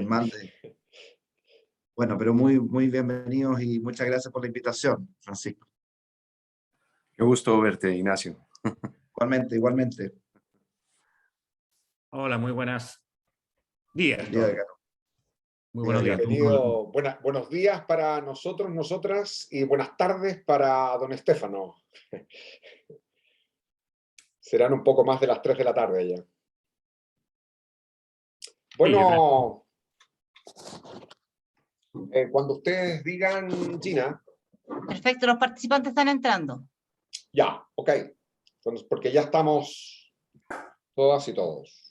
mande. Bueno, pero muy bienvenidos y muchas gracias por la invitación, Francisco. Qué gusto verte, Ignacio. Igualmente. Hola, muy buenos días. Día de Caro. Muy buenos días. Bienvenido. Buenos días para nosotros, nosotras, y buenas tardes para don Estefano. Serán un poco más de las 3 de la tarde ya. Bueno, cuando ustedes digan, Gina. Perfecto, los participantes están entrando. Ya, ok. Entonces, porque ya estamos todas y todos.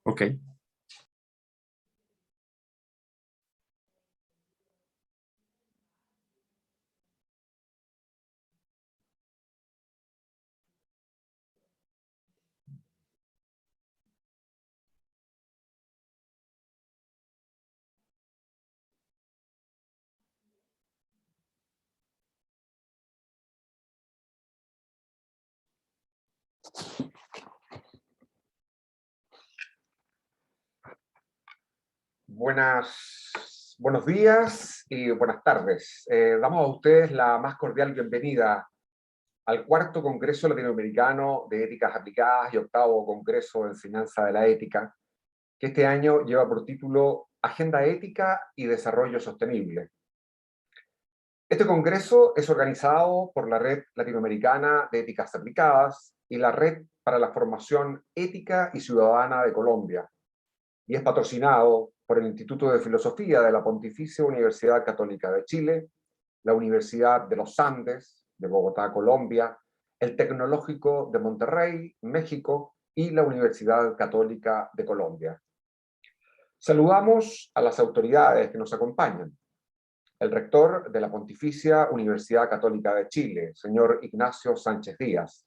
Ok. Buenos días y buenas tardes. Damos a ustedes la más cordial bienvenida al cuarto Congreso Latinoamericano de Éticas Aplicadas y octavo Congreso de Enseñanza de la Ética, que este año lleva por título Agenda Ética y Desarrollo Sostenible. Este congreso es organizado por la Red Latinoamericana de Éticas Aplicadas y la Red para la Formación Ética y Ciudadana de Colombia, y es patrocinado por el Instituto de Filosofía de la Pontificia Universidad Católica de Chile, la Universidad de los Andes de Bogotá, Colombia, el Tecnológico de Monterrey, México, y la Universidad Católica de Colombia. Saludamos a las autoridades que nos acompañan. El rector de la Pontificia Universidad Católica de Chile, señor Ignacio Sánchez Díaz.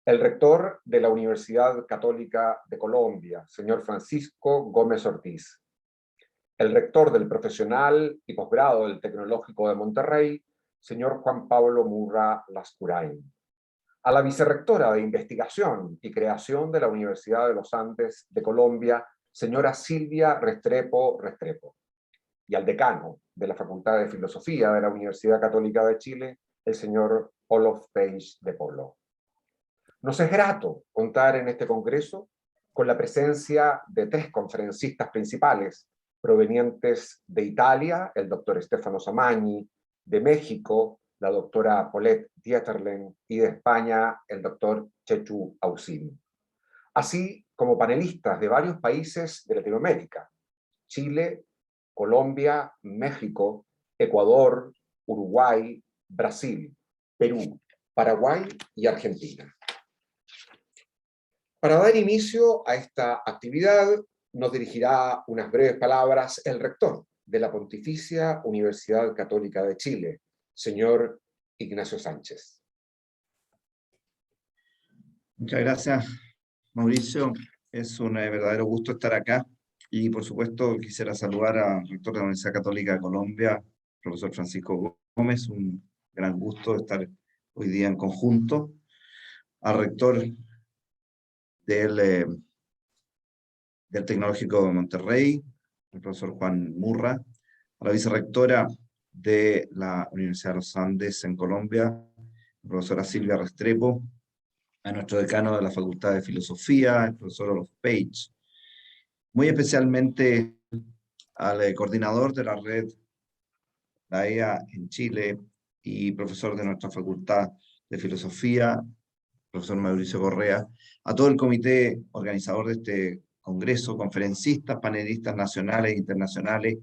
El rector de la Universidad Católica de Colombia, señor Francisco Gómez Ortiz. El rector del Profesional y Posgrado del Tecnológico de Monterrey, señor Juan Pablo Murra Lascurain. A la vicerrectora de Investigación y Creación de la Universidad de los Andes de Colombia, señora Silvia Restrepo Restrepo. Y al decano de la Facultad de Filosofía de la Universidad Católica de Chile, el señor Olof Page de Polo. Nos es grato contar en este congreso con la presencia de 3 conferencistas principales provenientes de Italia, el doctor Stefano Samagni, de México, la doctora Paulette Dieterlen, y de España, el doctor Chechu Ausin. Así como panelistas de varios países de Latinoamérica: Chile, Colombia, México, Ecuador, Uruguay, Brasil, Perú, Paraguay y Argentina. Para dar inicio a esta actividad, nos dirigirá unas breves palabras el rector de la Pontificia Universidad Católica de Chile, señor Ignacio Sánchez. Muchas gracias, Mauricio. Es un verdadero gusto estar acá. Y por supuesto quisiera saludar al rector de la Universidad Católica de Colombia, profesor Francisco Gómez. Un gran gusto estar hoy día en conjunto. Al rector del Tecnológico de Monterrey, el profesor Juan Murra, a la vicerrectora de la Universidad de los Andes en Colombia, la profesora Silvia Restrepo, a nuestro decano de la Facultad de Filosofía, el profesor Olof Page, muy especialmente al coordinador de la red, la EA en Chile, y profesor de nuestra Facultad de Filosofía, profesor Mauricio Correa, a todo el comité organizador de este congreso, conferencistas, panelistas nacionales e internacionales,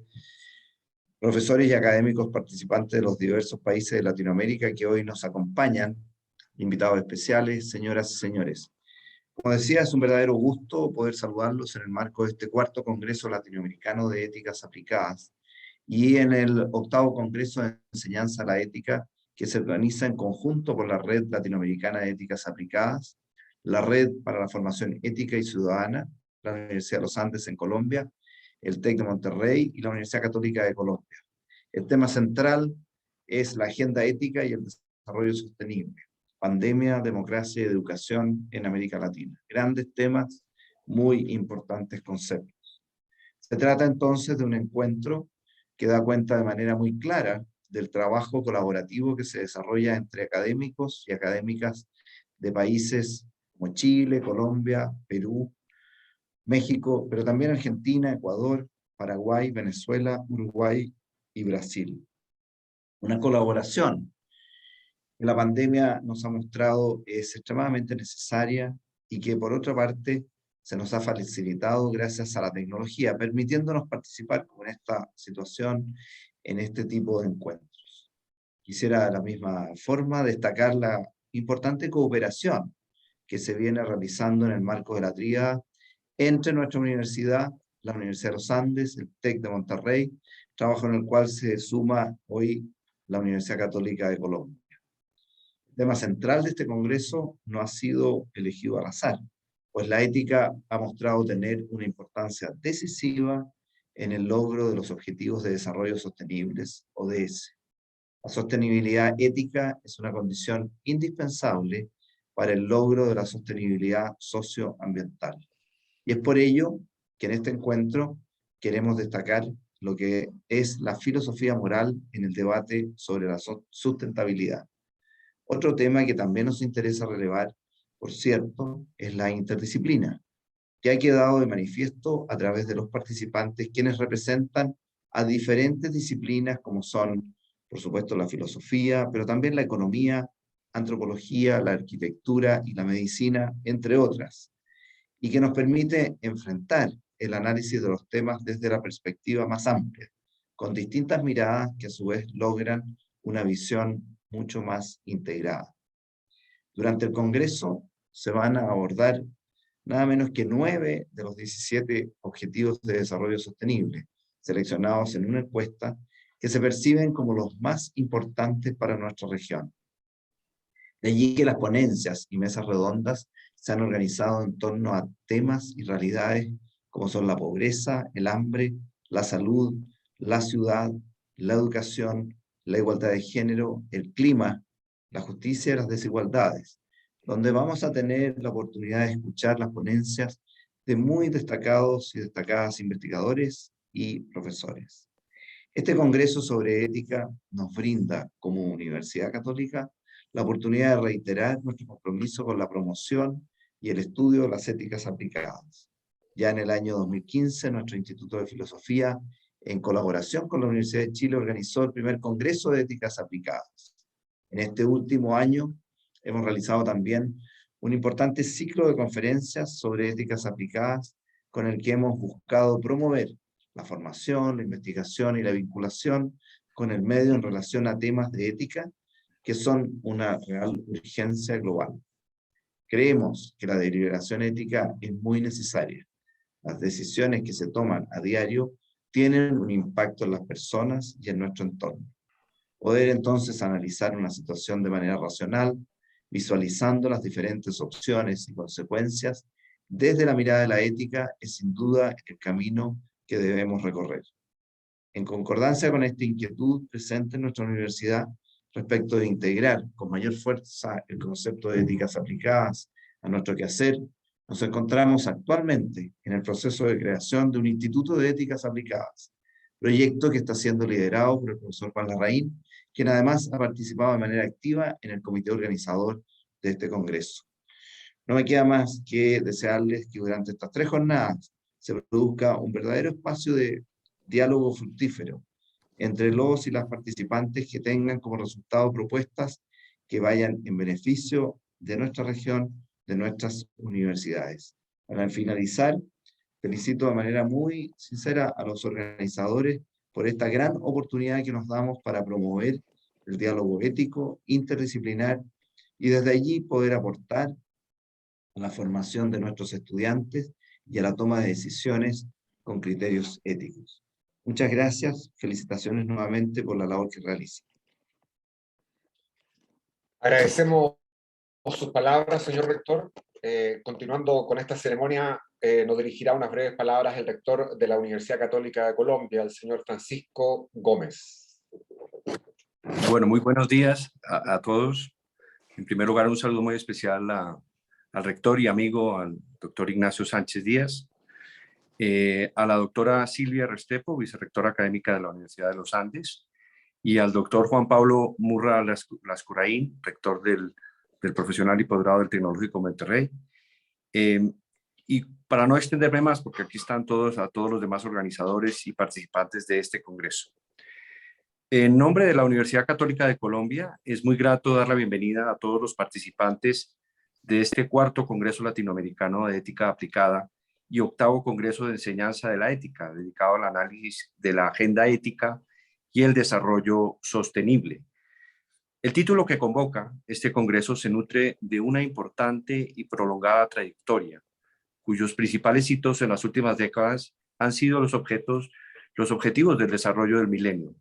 profesores y académicos participantes de los diversos países de Latinoamérica que hoy nos acompañan, invitados especiales, señoras y señores. Como decía, es un verdadero gusto poder saludarlos en el marco de este cuarto Congreso Latinoamericano de Éticas Aplicadas y en el octavo Congreso de Enseñanza a la Ética, que se organiza en conjunto por la Red Latinoamericana de Éticas Aplicadas, la Red para la Formación Ética y Ciudadana, la Universidad de los Andes en Colombia, el TEC de Monterrey y la Universidad Católica de Colombia. El tema central es la agenda ética y el desarrollo sostenible, pandemia, democracia y educación en América Latina. Grandes temas, muy importantes conceptos. Se trata entonces de un encuentro que da cuenta de manera muy clara del trabajo colaborativo que se desarrolla entre académicos y académicas de países como Chile, Colombia, Perú, México, pero también Argentina, Ecuador, Paraguay, Venezuela, Uruguay y Brasil. Una colaboración que la pandemia nos ha mostrado es extremadamente necesaria y que por otra parte se nos ha facilitado gracias a la tecnología, permitiéndonos participar con esta situación en este tipo de encuentros. Quisiera de la misma forma destacar la importante cooperación que se viene realizando en el marco de la tríada entre nuestra universidad, la Universidad de los Andes, el TEC de Monterrey, trabajo en el cual se suma hoy la Universidad Católica de Colombia. El tema central de este congreso no ha sido elegido al azar, pues la ética ha mostrado tener una importancia decisiva en el logro de los Objetivos de Desarrollo Sostenibles, ODS. La sostenibilidad ética es una condición indispensable para el logro de la sostenibilidad socioambiental. Y es por ello que en este encuentro queremos destacar lo que es la filosofía moral en el debate sobre la sustentabilidad. Otro tema que también nos interesa relevar, por cierto, es la interdisciplina, que ha quedado de manifiesto a través de los participantes, quienes representan a diferentes disciplinas como son, por supuesto, la filosofía, pero también la economía, antropología, la arquitectura y la medicina, entre otras, y que nos permite enfrentar el análisis de los temas desde la perspectiva más amplia, con distintas miradas que a su vez logran una visión mucho más integrada. Durante el Congreso se van a abordar nada menos que 9 de los 17 Objetivos de Desarrollo Sostenible, seleccionados en una encuesta que se perciben como los más importantes para nuestra región. De allí que las ponencias y mesas redondas se han organizado en torno a temas y realidades como son la pobreza, el hambre, la salud, la ciudad, la educación, la igualdad de género, el clima, la justicia y las desigualdades, donde vamos a tener la oportunidad de escuchar las ponencias de muy destacados y destacadas investigadores y profesores. Este Congreso sobre Ética nos brinda, como Universidad Católica, la oportunidad de reiterar nuestro compromiso con la promoción y el estudio de las éticas aplicadas. Ya en el año 2015, nuestro Instituto de Filosofía, en colaboración con la Universidad de Chile, organizó el primer Congreso de Éticas Aplicadas. En este último año, hemos realizado también un importante ciclo de conferencias sobre éticas aplicadas, con el que hemos buscado promover la formación, la investigación y la vinculación con el medio en relación a temas de ética que son una real urgencia global. Creemos que la deliberación ética es muy necesaria. Las decisiones que se toman a diario tienen un impacto en las personas y en nuestro entorno. Poder entonces analizar una situación de manera racional, visualizando las diferentes opciones y consecuencias desde la mirada de la ética, es sin duda el camino que debemos recorrer. En concordancia con esta inquietud presente en nuestra universidad respecto de integrar con mayor fuerza el concepto de éticas aplicadas a nuestro quehacer, nos encontramos actualmente en el proceso de creación de un Instituto de Éticas Aplicadas, proyecto que está siendo liderado por el profesor Juan Larraín, quien además ha participado de manera activa en el comité organizador de este congreso. No me queda más que desearles que durante estas 3 jornadas se produzca un verdadero espacio de diálogo fructífero entre los y las participantes que tengan como resultado propuestas que vayan en beneficio de nuestra región, de nuestras universidades. Para finalizar, felicito de manera muy sincera a los organizadores por esta gran oportunidad que nos damos para promover el diálogo ético, interdisciplinar, y desde allí poder aportar a la formación de nuestros estudiantes y a la toma de decisiones con criterios éticos. Muchas gracias, felicitaciones nuevamente por la labor que realiza. Agradecemos sus palabras, señor rector. continuando con esta ceremonia, nos dirigirá unas breves palabras el rector de la Universidad Católica de Colombia, el señor Francisco Gómez. Bueno, muy buenos días a todos. En primer lugar, un saludo muy especial al rector y amigo, al doctor Ignacio Sánchez Díaz, a la doctora Silvia Restrepo, vicerrectora académica de la Universidad de los Andes, y al doctor Juan Pablo Murra Lascurain, rector del Profesional y Posgrado del Tecnológico Monterrey. Y para no extenderme más, porque aquí están todos los demás organizadores y participantes de este congreso. En nombre de la Universidad Católica de Colombia, es muy grato dar la bienvenida a todos los participantes de este cuarto Congreso Latinoamericano de Ética Aplicada y octavo Congreso de Enseñanza de la Ética, dedicado al análisis de la agenda ética y el desarrollo sostenible. El título que convoca este Congreso se nutre de una importante y prolongada trayectoria, cuyos principales hitos en las últimas décadas han sido los objetivos del desarrollo del milenio,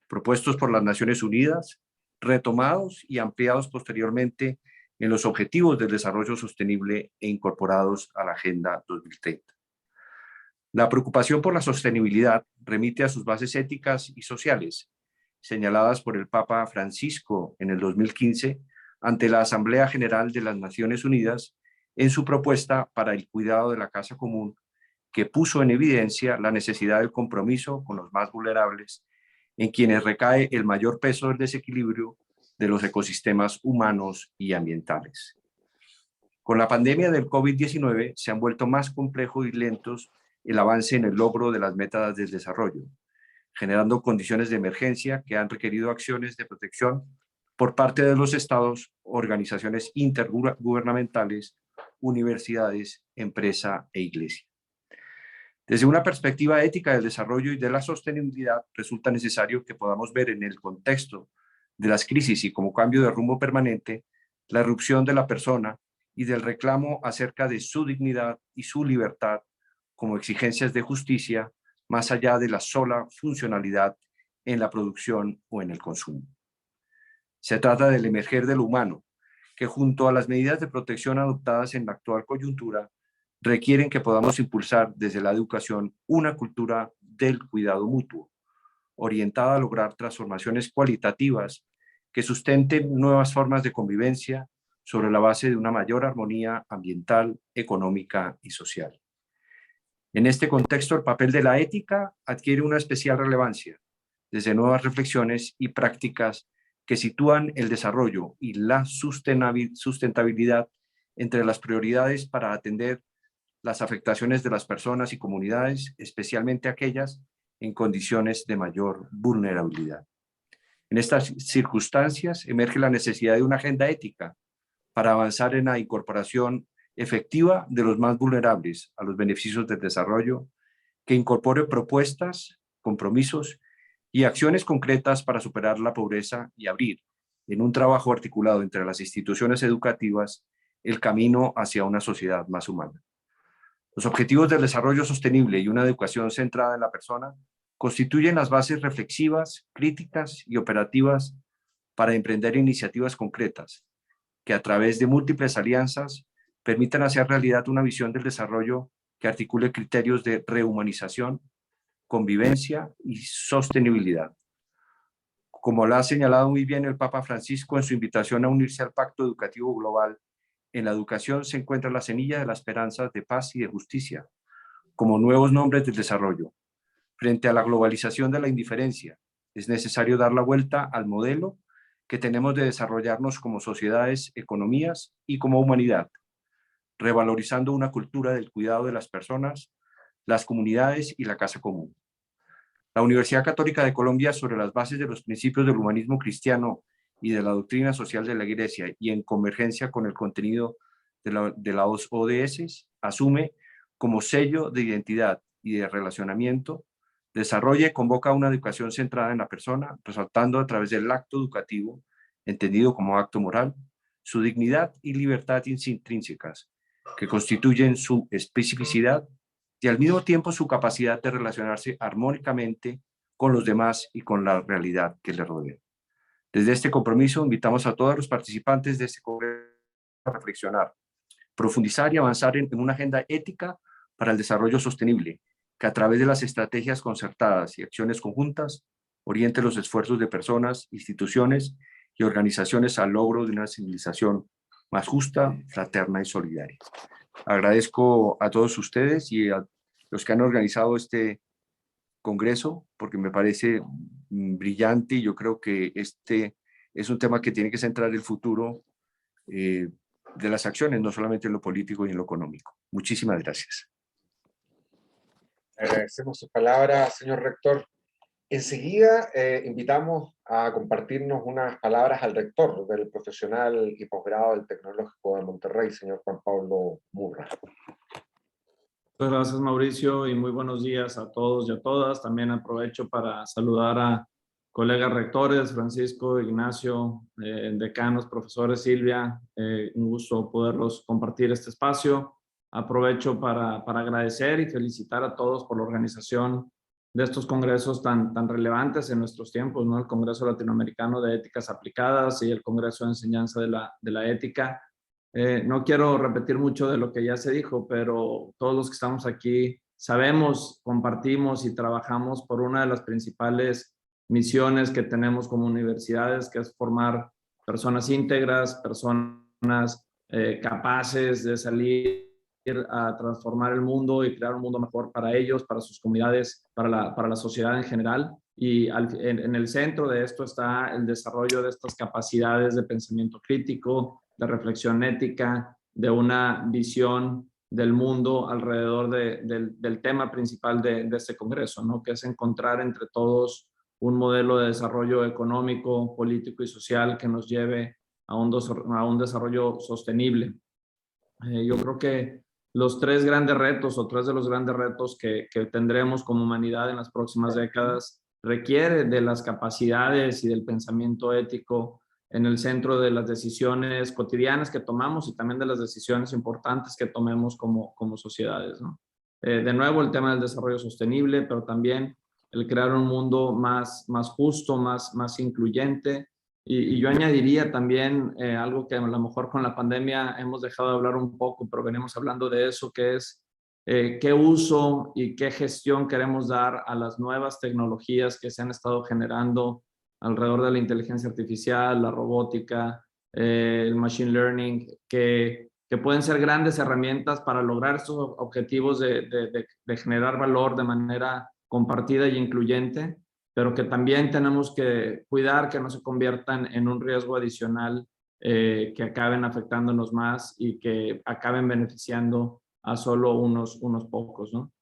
propuestos por las Naciones Unidas, retomados y ampliados posteriormente en los Objetivos del Desarrollo Sostenible e incorporados a la Agenda 2030. La preocupación por la sostenibilidad remite a sus bases éticas y sociales, señaladas por el Papa Francisco en el 2015 ante la Asamblea General de las Naciones Unidas en su propuesta para el cuidado de la casa común, que puso en evidencia la necesidad del compromiso con los más vulnerables, en quienes recae el mayor peso del desequilibrio de los ecosistemas humanos y ambientales. Con la pandemia del COVID-19 se han vuelto más complejos y lentos el avance en el logro de las metas del desarrollo, generando condiciones de emergencia que han requerido acciones de protección por parte de los estados, organizaciones intergubernamentales, universidades, empresa e iglesia. Desde una perspectiva ética del desarrollo y de la sostenibilidad, resulta necesario que podamos ver en el contexto de las crisis y como cambio de rumbo permanente, la irrupción de la persona y del reclamo acerca de su dignidad y su libertad como exigencias de justicia, más allá de la sola funcionalidad en la producción o en el consumo. Se trata del emerger de lo humano, que junto a las medidas de protección adoptadas en la actual coyuntura, requieren que podamos impulsar desde la educación una cultura del cuidado mutuo, orientada a lograr transformaciones cualitativas que sustenten nuevas formas de convivencia sobre la base de una mayor armonía ambiental, económica y social. En este contexto, el papel de la ética adquiere una especial relevancia, desde nuevas reflexiones y prácticas que sitúan el desarrollo y la sustentabilidad entre las prioridades para atender las afectaciones de las personas y comunidades, especialmente aquellas en condiciones de mayor vulnerabilidad. En estas circunstancias emerge la necesidad de una agenda ética para avanzar en la incorporación efectiva de los más vulnerables a los beneficios del desarrollo, que incorpore propuestas, compromisos y acciones concretas para superar la pobreza y abrir, en un trabajo articulado entre las instituciones educativas, el camino hacia una sociedad más humana. Los objetivos del desarrollo sostenible y una educación centrada en la persona constituyen las bases reflexivas, críticas y operativas para emprender iniciativas concretas que a través de múltiples alianzas permitan hacer realidad una visión del desarrollo que articule criterios de rehumanización, convivencia y sostenibilidad. Como lo ha señalado muy bien el Papa Francisco en su invitación a unirse al Pacto Educativo Global, en la educación se encuentra la semilla de la esperanza de paz y de justicia, como nuevos nombres del desarrollo. Frente a la globalización de la indiferencia, es necesario dar la vuelta al modelo que tenemos de desarrollarnos como sociedades, economías y como humanidad, revalorizando una cultura del cuidado de las personas, las comunidades y la casa común. La Universidad Católica de Colombia, sobre las bases de los principios del humanismo cristiano y de la doctrina social de la Iglesia y en convergencia con el contenido de las ODS, asume como sello de identidad y de relacionamiento, desarrolla y convoca una educación centrada en la persona, resaltando a través del acto educativo, entendido como acto moral, su dignidad y libertad intrínsecas, que constituyen su especificidad y al mismo tiempo su capacidad de relacionarse armónicamente con los demás y con la realidad que le rodea. Desde este compromiso invitamos a todos los participantes de este congreso a reflexionar profundizar y avanzar en una agenda ética para el desarrollo sostenible, que a través de las estrategias concertadas y acciones conjuntas oriente los esfuerzos de personas, instituciones y organizaciones al logro de una civilización más justa, fraterna y solidaria. Agradezco a todos ustedes y a los que han organizado este congreso, porque me parece brillante y yo creo que este es un tema que tiene que centrar el futuro de las acciones, no solamente en lo político y en lo económico. Muchísimas gracias. Agradecemos sus palabras, señor rector. Enseguida invitamos a compartirnos unas palabras al rector del profesional y posgrado del Tecnológico de Monterrey, señor Juan Pablo Murra. Muchas gracias, Mauricio, y muy buenos días a todos y a todas. También aprovecho para saludar a colegas rectores, Francisco, Ignacio, decanos, profesores, Silvia. Un gusto poderlos compartir este espacio. Aprovecho para agradecer y felicitar a todos por la organización de estos congresos tan relevantes en nuestros tiempos, ¿no? El Congreso Latinoamericano de Éticas Aplicadas y el Congreso de Enseñanza de la Ética. No quiero repetir mucho de lo que ya se dijo, pero todos los que estamos aquí sabemos, compartimos y trabajamos por una de las principales misiones que tenemos como universidades, que es formar personas íntegras, personas capaces de salir a transformar el mundo y crear un mundo mejor para ellos, para sus comunidades, para la sociedad en general. Y en el centro de esto está el desarrollo de estas capacidades de pensamiento crítico, de reflexión ética, de una visión del mundo alrededor del tema principal de este congreso, ¿no? Que es encontrar entre todos un modelo de desarrollo económico, político y social que nos lleve a un desarrollo sostenible. Yo creo que los tres grandes retos o tres de los grandes retos que tendremos como humanidad en las próximas décadas requiere de las capacidades y del pensamiento ético en el centro de las decisiones cotidianas que tomamos y también de las decisiones importantes que tomemos como sociedades, ¿no? De nuevo, el tema del desarrollo sostenible, pero también el crear un mundo más justo, más incluyente. Y yo añadiría también algo que a lo mejor con la pandemia hemos dejado de hablar un poco, pero venimos hablando de eso, que es qué uso y qué gestión queremos dar a las nuevas tecnologías que se han estado generando alrededor de la inteligencia artificial, la robótica, el machine learning, que pueden ser grandes herramientas para lograr estos objetivos de generar valor de manera compartida y incluyente, pero que también tenemos que cuidar que no se conviertan en un riesgo adicional que acaben afectándonos más y que acaben beneficiando a solo unos pocos, ¿no?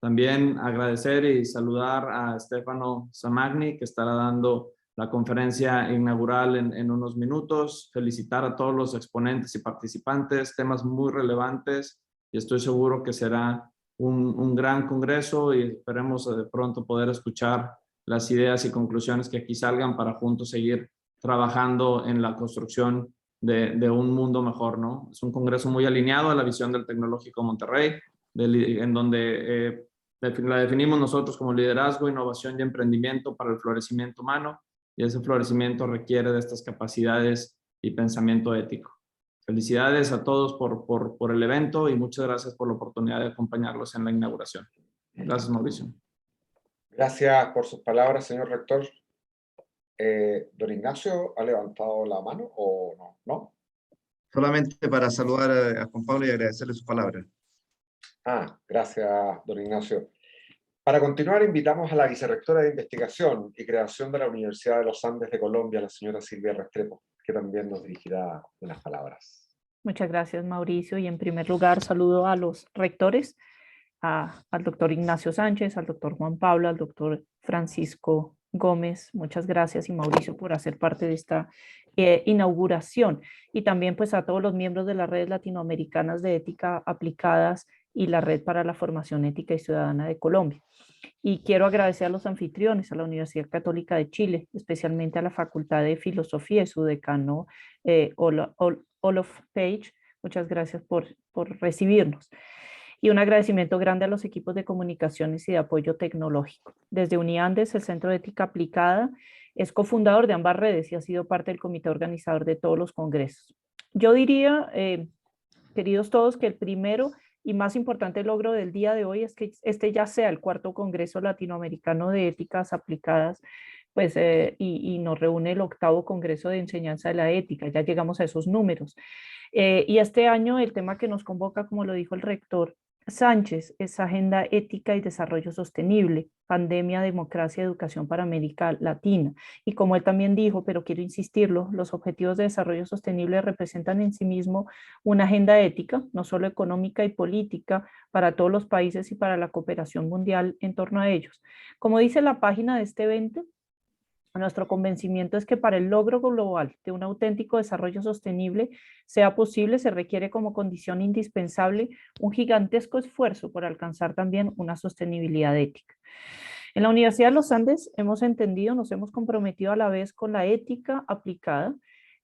También agradecer y saludar a Stefano Samagni, que estará dando la conferencia inaugural en unos minutos. Felicitar a todos los exponentes y participantes, temas muy relevantes, y estoy seguro que será un gran congreso y esperemos de pronto poder escuchar las ideas y conclusiones que aquí salgan para juntos seguir trabajando en la construcción de un mundo mejor, ¿no? Es un congreso muy alineado a la visión del Tecnológico Monterrey, en donde la definimos nosotros como liderazgo, innovación y emprendimiento para el florecimiento humano, y ese florecimiento requiere de estas capacidades y pensamiento ético. Felicidades a todos por el evento y muchas gracias por la oportunidad de acompañarlos en la inauguración. Gracias, Mauricio. Gracias por sus palabras, señor rector. ¿Don Ignacio ha levantado la mano o no? ¿No? Solamente para saludar a Juan Pablo y agradecerle sus palabras. Gracias, don Ignacio. Para continuar, invitamos a la vicerrectora de Investigación y Creación de la Universidad de los Andes de Colombia, la señora Silvia Restrepo, que también nos dirigirá unas palabras. Muchas gracias, Mauricio. Y en primer lugar, saludo a los rectores, al doctor Ignacio Sánchez, al doctor Juan Pablo, al doctor Francisco Gómez. Muchas gracias, y Mauricio, por hacer parte de esta inauguración. Y también pues a todos los miembros de las redes latinoamericanas de ética aplicadas y la Red para la Formación Ética y Ciudadana de Colombia. Y quiero agradecer a los anfitriones, a la Universidad Católica de Chile, especialmente a la Facultad de Filosofía y su decano Olof Page. Muchas gracias por recibirnos. Y un agradecimiento grande a los equipos de comunicaciones y de apoyo tecnológico. Desde Uniandes, el Centro de Ética Aplicada es cofundador de ambas redes y ha sido parte del comité organizador de todos los congresos. Yo diría queridos todos, que el primero y más importante logro del día de hoy es que este ya sea el cuarto Congreso Latinoamericano de Éticas Aplicadas, pues, y nos reúne el octavo Congreso de Enseñanza de la Ética. Ya llegamos a esos números. Y este año el tema que nos convoca, como lo dijo el rector Sánchez, es Agenda Ética y Desarrollo Sostenible, Pandemia, Democracia y Educación para América Latina. Y como él también dijo, pero quiero insistirlo, los Objetivos de Desarrollo Sostenible representan en sí mismo una agenda ética, no solo económica y política, para todos los países y para la cooperación mundial en torno a ellos. Como dice la página de este evento, nuestro convencimiento es que para el logro global de un auténtico desarrollo sostenible sea posible, se requiere como condición indispensable un gigantesco esfuerzo por alcanzar también una sostenibilidad ética. En la Universidad de los Andes hemos entendido, nos hemos comprometido a la vez con la ética aplicada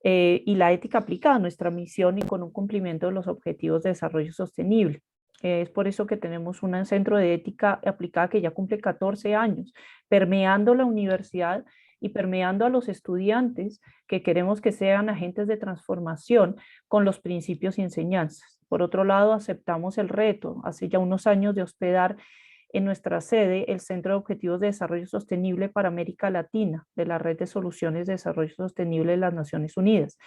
y la ética aplicada a nuestra misión y con un cumplimiento de los objetivos de desarrollo sostenible. Es por eso que tenemos un centro de ética aplicada que ya cumple 14 años, permeando la universidad y permeando a los estudiantes que queremos que sean agentes de transformación con los principios y enseñanzas. Por otro lado, aceptamos el reto hace ya unos años de hospedar en nuestra sede el Centro de Objetivos de Desarrollo Sostenible para América Latina de la Red de Soluciones de Desarrollo Sostenible de las Naciones Unidas.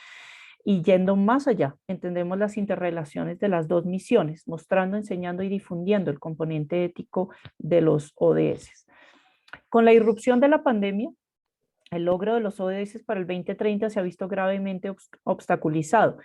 Y yendo más allá, entendemos las interrelaciones de las dos misiones, mostrando, enseñando y difundiendo el componente ético de los ODS. Con la irrupción de la pandemia, el logro de los ODS para el 2030 se ha visto gravemente obstaculizado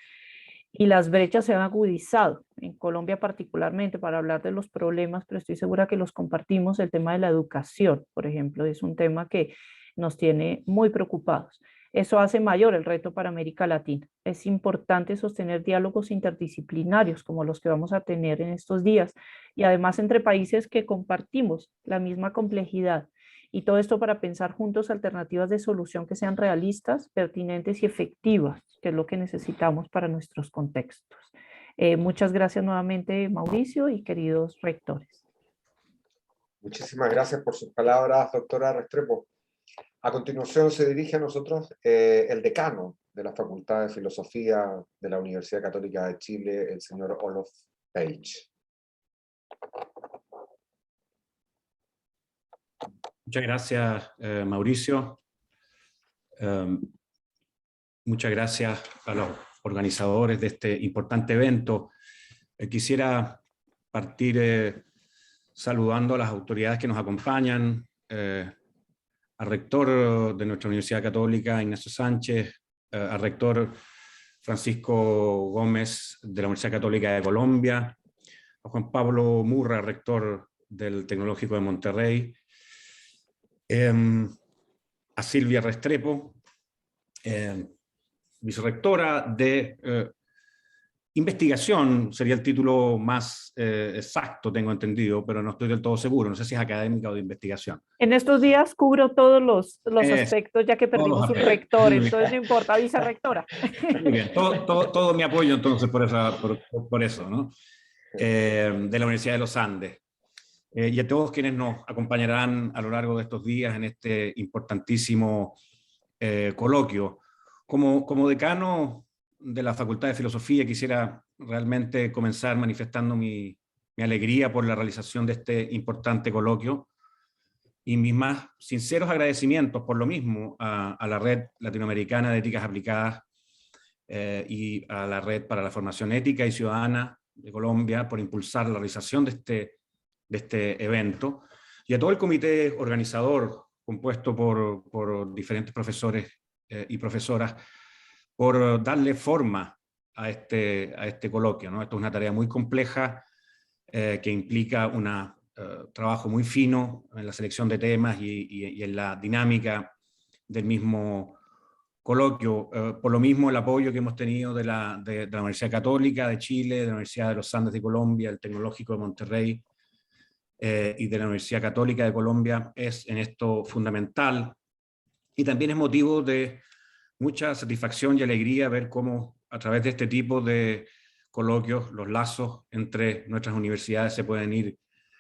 y las brechas se han agudizado, en Colombia particularmente, para hablar de los problemas, pero estoy segura que los compartimos. El tema de la educación, por ejemplo, es un tema que nos tiene muy preocupados. Eso hace mayor el reto para América Latina. Es importante sostener diálogos interdisciplinarios como los que vamos a tener en estos días y además entre países que compartimos la misma complejidad. Y todo esto para pensar juntos alternativas de solución que sean realistas, pertinentes y efectivas, que es lo que necesitamos para nuestros contextos. Muchas gracias nuevamente, Mauricio, y queridos rectores. Muchísimas gracias por sus palabras, doctora Restrepo. A continuación se dirige a nosotros el decano de la Facultad de Filosofía de la Universidad Católica de Chile, el señor Olof Page. Muchas gracias, Mauricio. Muchas gracias a los organizadores de este importante evento. Quisiera partir saludando a las autoridades que nos acompañan, al rector de nuestra Universidad Católica, Ignacio Sánchez, al rector Francisco Gómez de la Universidad Católica de Colombia, a Juan Pablo Murra, rector del Tecnológico de Monterrey, a Silvia Restrepo, vicerrectora de investigación, sería el título más exacto, tengo entendido, pero no estoy del todo seguro, no sé si es académica o de investigación. En estos días cubro todos los aspectos, ya que perdimos un rector, entonces no importa, vicerrectora. Muy bien, todo mi apoyo entonces por eso, ¿no? De la Universidad de los Andes. Y a todos quienes nos acompañarán a lo largo de estos días en este importantísimo coloquio. Como decano de la Facultad de Filosofía quisiera realmente comenzar manifestando mi alegría por la realización de este importante coloquio y mis más sinceros agradecimientos por lo mismo a la Red Latinoamericana de Éticas Aplicadas y a la Red para la Formación Ética y Ciudadana de Colombia por impulsar la realización de este evento, y a todo el comité organizador compuesto por diferentes profesores y profesoras por darle forma a este coloquio, ¿no? Esto es una tarea muy compleja que implica un trabajo muy fino en la selección de temas y en la dinámica del mismo coloquio. Por lo mismo, el apoyo que hemos tenido de la Universidad Católica de Chile, de la Universidad de los Andes de Colombia, el Tecnológico de Monterrey, y de la Universidad Católica de Colombia es en esto fundamental, y también es motivo de mucha satisfacción y alegría ver cómo a través de este tipo de coloquios los lazos entre nuestras universidades se pueden ir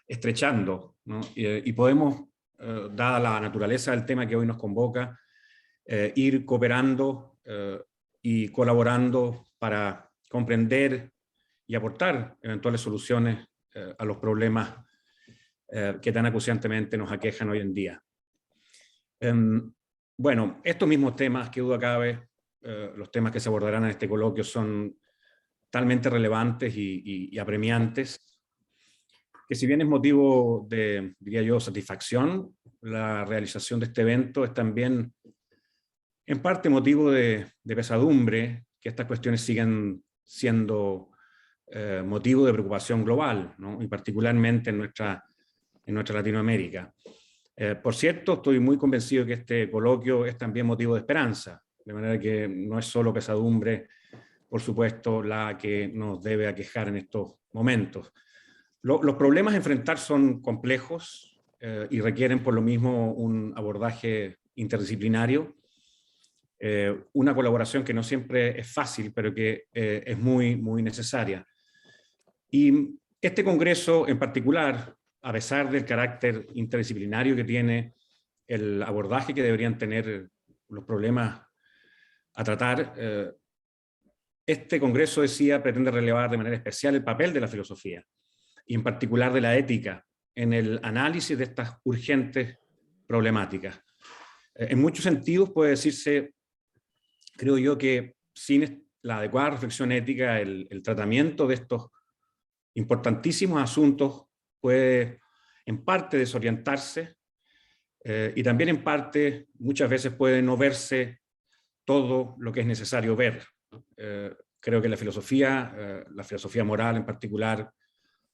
estrechando, ¿no? Y podemos, dada la naturaleza del tema que hoy nos convoca, ir cooperando y colaborando para comprender y aportar eventuales soluciones a los problemas que tan acuciantemente nos aquejan hoy en día. Bueno, estos mismos temas, que duda cabe, los temas que se abordarán en este coloquio son talmente relevantes y apremiantes, que si bien es motivo de, diría yo, satisfacción, la realización de este evento es también en parte motivo de pesadumbre que estas cuestiones sigan siendo motivo de preocupación global, ¿no? Y particularmente en nuestra Latinoamérica. Por cierto, estoy muy convencido de que este coloquio es también motivo de esperanza, de manera que no es solo pesadumbre, por supuesto, la que nos debe aquejar en estos momentos. Los problemas a enfrentar son complejos y requieren por lo mismo un abordaje interdisciplinario, una colaboración que no siempre es fácil, pero que es muy, muy necesaria. Y este congreso en particular, a pesar del carácter interdisciplinario que tiene, el abordaje que deberían tener los problemas a tratar, este congreso, decía, pretende relevar de manera especial el papel de la filosofía, y en particular de la ética, en el análisis de estas urgentes problemáticas. En muchos sentidos puede decirse, creo yo, que sin la adecuada reflexión ética, el tratamiento de estos importantísimos asuntos puede en parte desorientarse y también en parte muchas veces puede no verse todo lo que es necesario ver. Creo que la filosofía moral en particular,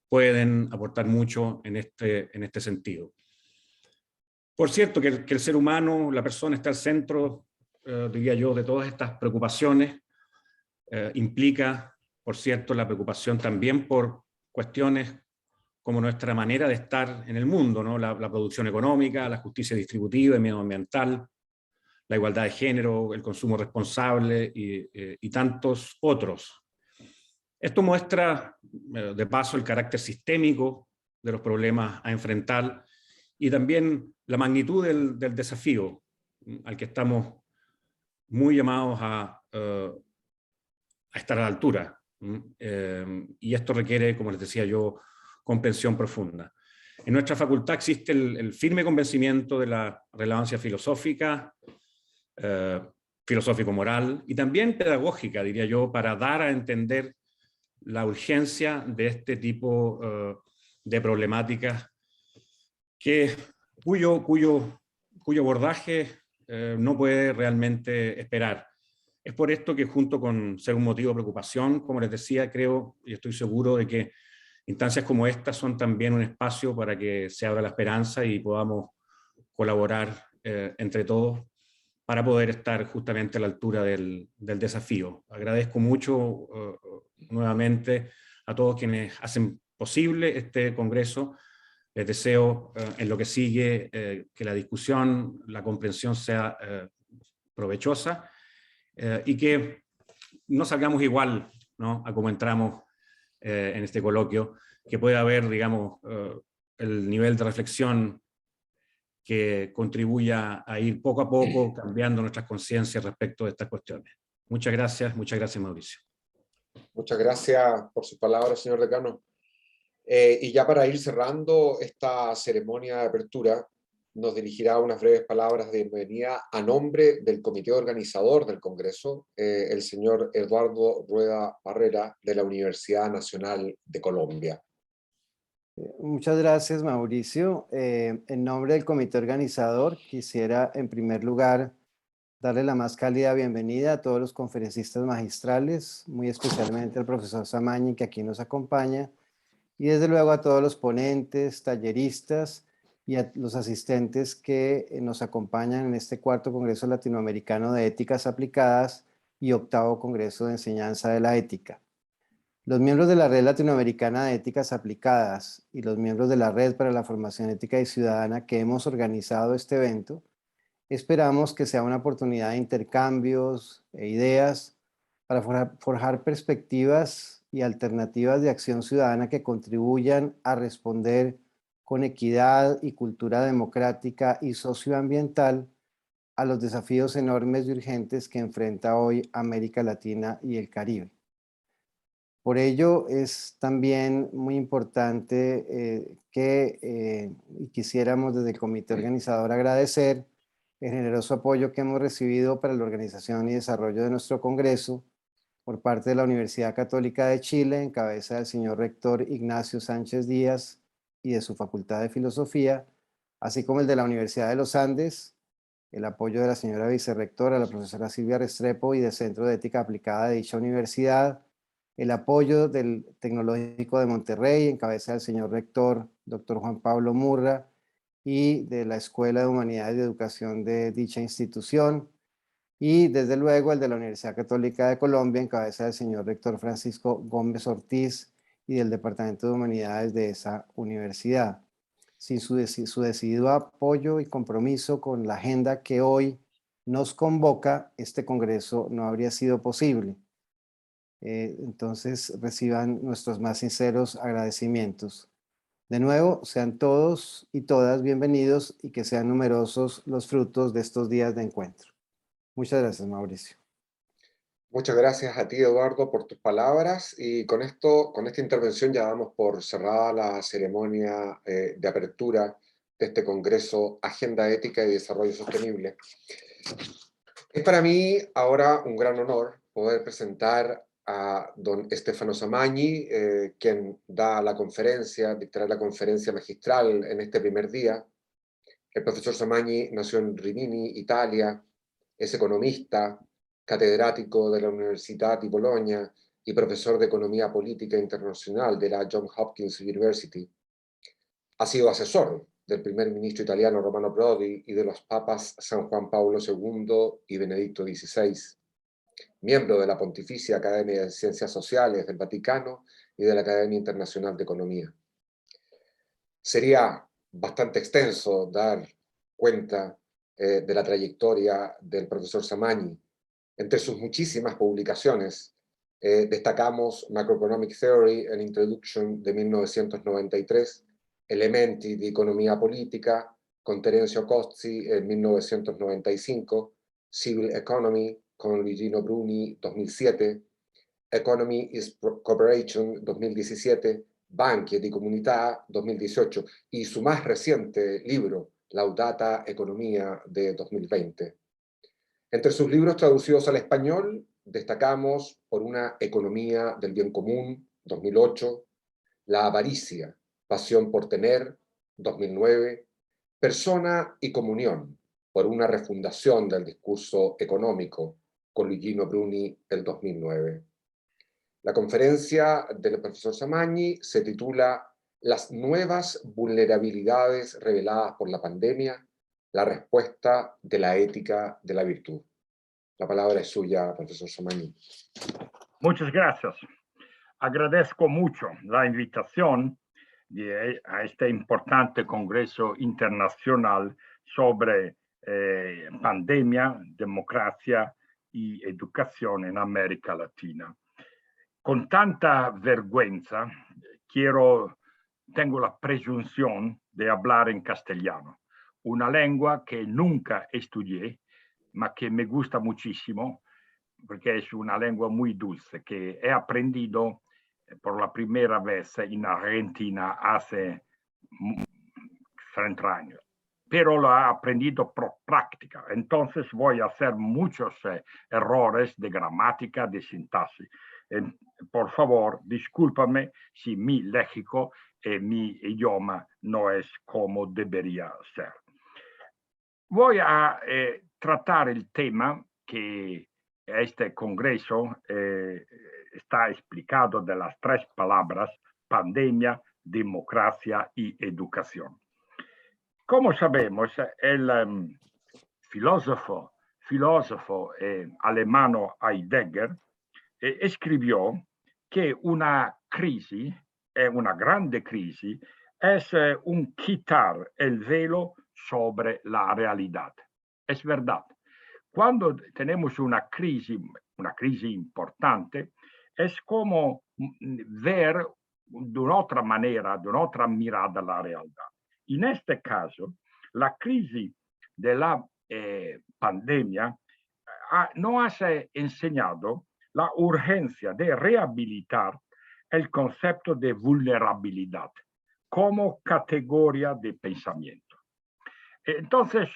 pueden aportar mucho en este sentido. Por cierto, que el ser humano, la persona, está al centro, diría yo, de todas estas preocupaciones. Implica, por cierto, la preocupación también por cuestiones como nuestra manera de estar en el mundo, ¿no? La producción económica, la justicia distributiva y medioambiental, la igualdad de género, el consumo responsable y tantos otros. Esto muestra, de paso, el carácter sistémico de los problemas a enfrentar y también la magnitud del desafío al que estamos muy llamados a estar a la altura. Y esto requiere, como les decía yo, comprensión profunda. En nuestra facultad existe el firme convencimiento de la relevancia filosófica, filosófico-moral y también pedagógica, diría yo, para dar a entender la urgencia de este tipo de problemáticas cuyo abordaje no puede realmente esperar. Es por esto que, junto con ser un motivo de preocupación, como les decía, creo y estoy seguro de que instancias como estas son también un espacio para que se abra la esperanza y podamos colaborar entre todos para poder estar justamente a la altura del desafío. Agradezco mucho nuevamente a todos quienes hacen posible este congreso. Les deseo en lo que sigue que la discusión, la comprensión sea provechosa y que no salgamos igual, ¿no?, a como entramos en este coloquio, que pueda haber, digamos, el nivel de reflexión que contribuya a ir poco a poco cambiando nuestras conciencias respecto de estas cuestiones. Muchas gracias, Mauricio. Muchas gracias por sus palabras, señor decano. Y ya para ir cerrando esta ceremonia de apertura, nos dirigirá unas breves palabras de bienvenida a nombre del comité organizador del Congreso, el señor Eduardo Rueda Barrera, de la Universidad Nacional de Colombia. Muchas gracias, Mauricio. En nombre del comité organizador, quisiera en primer lugar darle la más cálida bienvenida a todos los conferencistas magistrales, muy especialmente al profesor Samaña, que aquí nos acompaña, y desde luego a todos los ponentes, talleristas y a los asistentes que nos acompañan en este cuarto Congreso Latinoamericano de Éticas Aplicadas y octavo Congreso de Enseñanza de la Ética. Los miembros de la Red Latinoamericana de Éticas Aplicadas y los miembros de la Red para la Formación Ética y Ciudadana que hemos organizado este evento, esperamos que sea una oportunidad de intercambios e ideas para forjar perspectivas y alternativas de acción ciudadana que contribuyan a responder con equidad y cultura democrática y socioambiental a los desafíos enormes y urgentes que enfrenta hoy América Latina y el Caribe. Por ello es también muy importante y quisiéramos desde el comité organizador agradecer el generoso apoyo que hemos recibido para la organización y desarrollo de nuestro congreso por parte de la Universidad Católica de Chile, en cabeza del señor rector Ignacio Sánchez Díaz y de su Facultad de Filosofía, así como el de la Universidad de los Andes, el apoyo de la señora vicerrectora, la profesora Silvia Restrepo, y del Centro de Ética Aplicada de dicha universidad, el apoyo del Tecnológico de Monterrey, en cabeza del señor rector, doctor Juan Pablo Murra, y de la Escuela de Humanidades y Educación de dicha institución, y desde luego el de la Universidad Católica de Colombia, en cabeza del señor rector Francisco Gómez Ortiz y del Departamento de Humanidades de esa universidad. Sin su decidido apoyo y compromiso con la agenda que hoy nos convoca, este congreso no habría sido posible. Entonces reciban nuestros más sinceros agradecimientos. De nuevo, sean todos y todas bienvenidos y que sean numerosos los frutos de estos días de encuentro. Muchas gracias, Mauricio. Muchas gracias a ti, Eduardo, por tus palabras, y con esta intervención ya damos por cerrada la ceremonia de apertura de este Congreso Agenda Ética y Desarrollo Sostenible. Es para mí ahora un gran honor poder presentar a don Stefano Samagni, quien dictará la conferencia magistral en este primer día. El profesor Samagni nació en Rimini, Italia, es economista, catedrático de la Università di Bologna y profesor de Economía Política Internacional de la Johns Hopkins University. Ha sido asesor del primer ministro italiano Romano Prodi y de los papas San Juan Pablo II y Benedicto XVI. Miembro de la Pontificia Academia de Ciencias Sociales del Vaticano y de la Academia Internacional de Economía. Sería bastante extenso dar cuenta de la trayectoria del profesor Samagni. Entre sus muchísimas publicaciones, destacamos Macroeconomic Theory and Introduction de 1993, Elementi di Economia Politica, con Terenzio Cozzi en 1995, Civil Economy, con Luigino Bruni, 2007, Economy is Cooperation, 2017, Banche di Comunità, 2018, y su más reciente libro, Laudata Economía, de 2020. Entre sus libros traducidos al español, destacamos Por una economía del bien común, 2008, La avaricia, pasión por tener, 2009, Persona y comunión, por una refundación del discurso económico, con Luigino Bruni, el 2009. La conferencia del profesor Samagni se titula Las nuevas vulnerabilidades reveladas por la pandemia, la respuesta de la ética de la virtud. La palabra es suya, profesor Samagni. Muchas gracias. Agradezco mucho la invitación a este importante Congreso Internacional sobre pandemia, democracia y educación en América Latina. Con tanta vergüenza, tengo la presunción de hablar en castellano, una lengua que nunca estudié, ma que me gusta muchísimo, porque es una lengua muy dulce, que he aprendido por la primera vez en Argentina hace 30 años. Pero lo he aprendido por práctica, entonces voy a hacer muchos errores de gramática, de sintaxis. Por favor, discúlpame si mi léxico mi idioma no es como debería ser. Voy a tratar el tema que este congreso está explicado de las 3 palabras: pandemia, democracia y educación. Como sabemos, el filósofo alemán Heidegger escribió que una crisis, una grande crisis, es un quitar el velo sobre la realidad. Es verdad. Cuando tenemos una crisis importante, es como ver de una otra manera, de una otra mirada la realidad. En este caso, la crisis de la pandemia nos ha enseñado la urgencia de rehabilitar el concepto de vulnerabilidad como categoría de pensamiento. Entonces,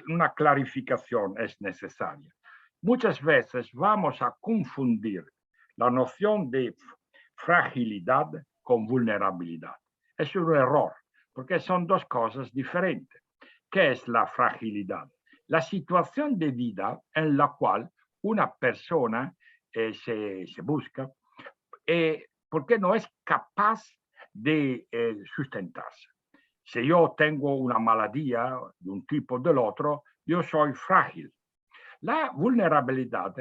una clarificación es necesaria. Muchas veces vamos a confundir la noción de fragilidad con vulnerabilidad. Es un error, porque son dos cosas diferentes. ¿Qué es la fragilidad? La situación de vida en la cual una persona se busca porque no es capaz de sustentarse. Si yo tengo una maladía de un tipo o del otro, yo soy frágil. La vulnerabilidad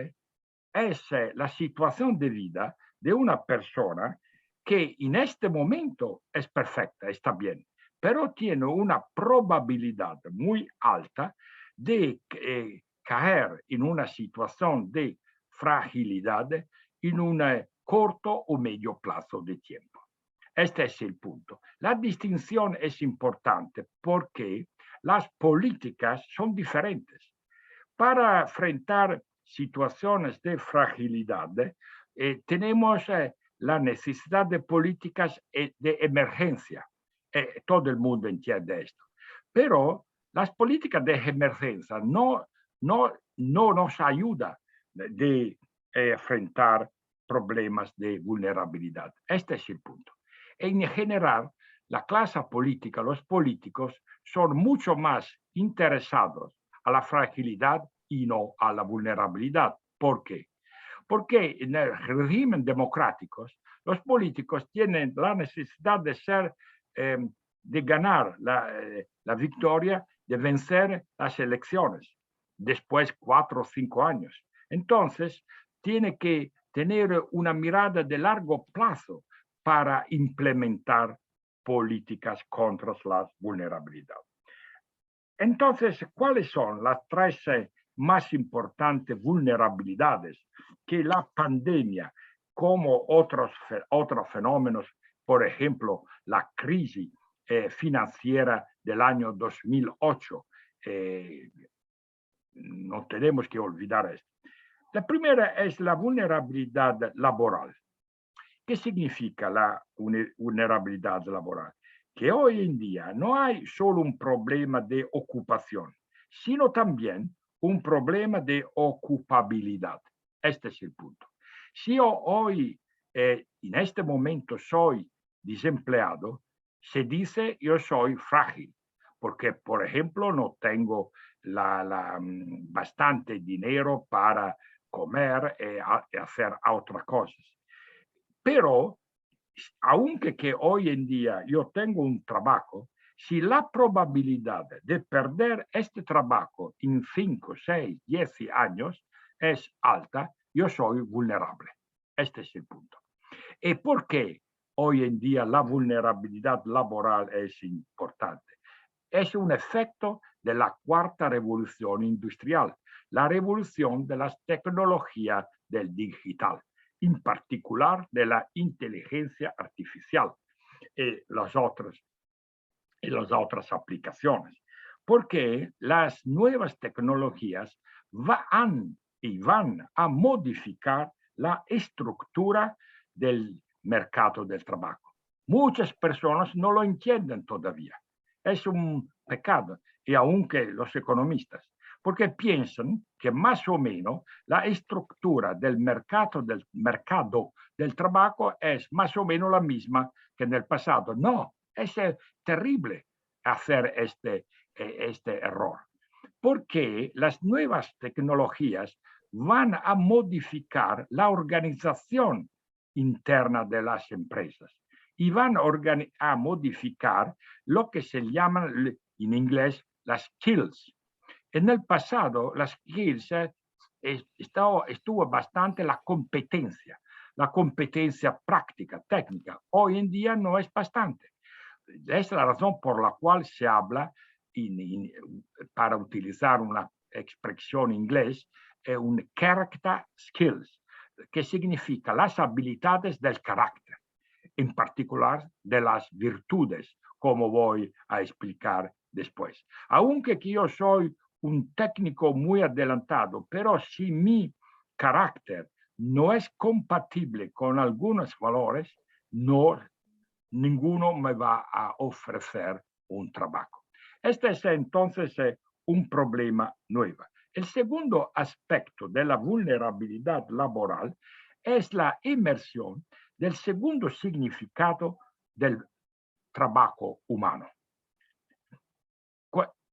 es la situación de vida de una persona que en este momento es perfecta, está bien, pero tiene una probabilidad muy alta de caer en una situación de fragilidad en un corto o medio plazo de tiempo. Este es el punto. La distinción es importante porque las políticas son diferentes. Para enfrentar situaciones de fragilidad, tenemos la necesidad de políticas de emergencia. Todo el mundo entiende esto. Pero las políticas de emergencia no nos ayudan de enfrentar problemas de vulnerabilidad. Este es el punto. En general, la clase política, los políticos, son mucho más interesados a la fragilidad y no a la vulnerabilidad. ¿Por qué? Porque en el régimen democráticos, los políticos tienen la necesidad de ganar la victoria, de vencer las elecciones, después 4 o 5 años. Entonces, tiene que tener una mirada de largo plazo para implementar políticas contra la vulnerabilidad. Entonces, ¿cuáles son las 3 más importantes vulnerabilidades que la pandemia, como otros fenómenos, por ejemplo, la crisis financiera del año 2008, no tenemos que olvidar esto? La primera es la vulnerabilidad laboral. ¿Qué significa la vulnerabilidad laboral? Que hoy en día no hay solo un problema de ocupación, sino también un problema de ocupabilidad. Este es el punto. Si yo hoy, en este momento, soy desempleado, se dice yo soy frágil, porque, por ejemplo, no tengo bastante dinero para comer y hacer otras cosas. Pero, aunque que hoy en día yo tengo un trabajo, si la probabilidad de perder este trabajo en 5, 6, 10 años es alta, yo soy vulnerable. Este es el punto. ¿Y por qué hoy en día la vulnerabilidad laboral es importante? Es un efecto de la cuarta revolución industrial, la revolución de las tecnologías del digital, en particular de la inteligencia artificial y las otras aplicaciones. Porque las nuevas tecnologías van a modificar la estructura del mercado del trabajo. Muchas personas no lo entienden todavía. Es un pecado, y aunque los economistas, porque piensan que más o menos la estructura del mercado del trabajo es más o menos la misma que en el pasado. No, es terrible hacer este error, porque las nuevas tecnologías van a modificar la organización interna de las empresas y van a modificar lo que se llaman en inglés las skills. En el pasado, las skills estuvo bastante la competencia práctica, técnica. Hoy en día no es bastante. Es la razón por la cual se habla, para utilizar una expresión en inglés, un character skills, que significa las habilidades del carácter, en particular de las virtudes, como voy a explicar después. Aunque yo soy un técnico muy adelantado, pero si mi carácter no es compatible con algunos valores, ninguno me va a ofrecer un trabajo. Este es entonces un problema nuevo. El segundo aspecto de la vulnerabilidad laboral es la inmersión del segundo significado del trabajo humano.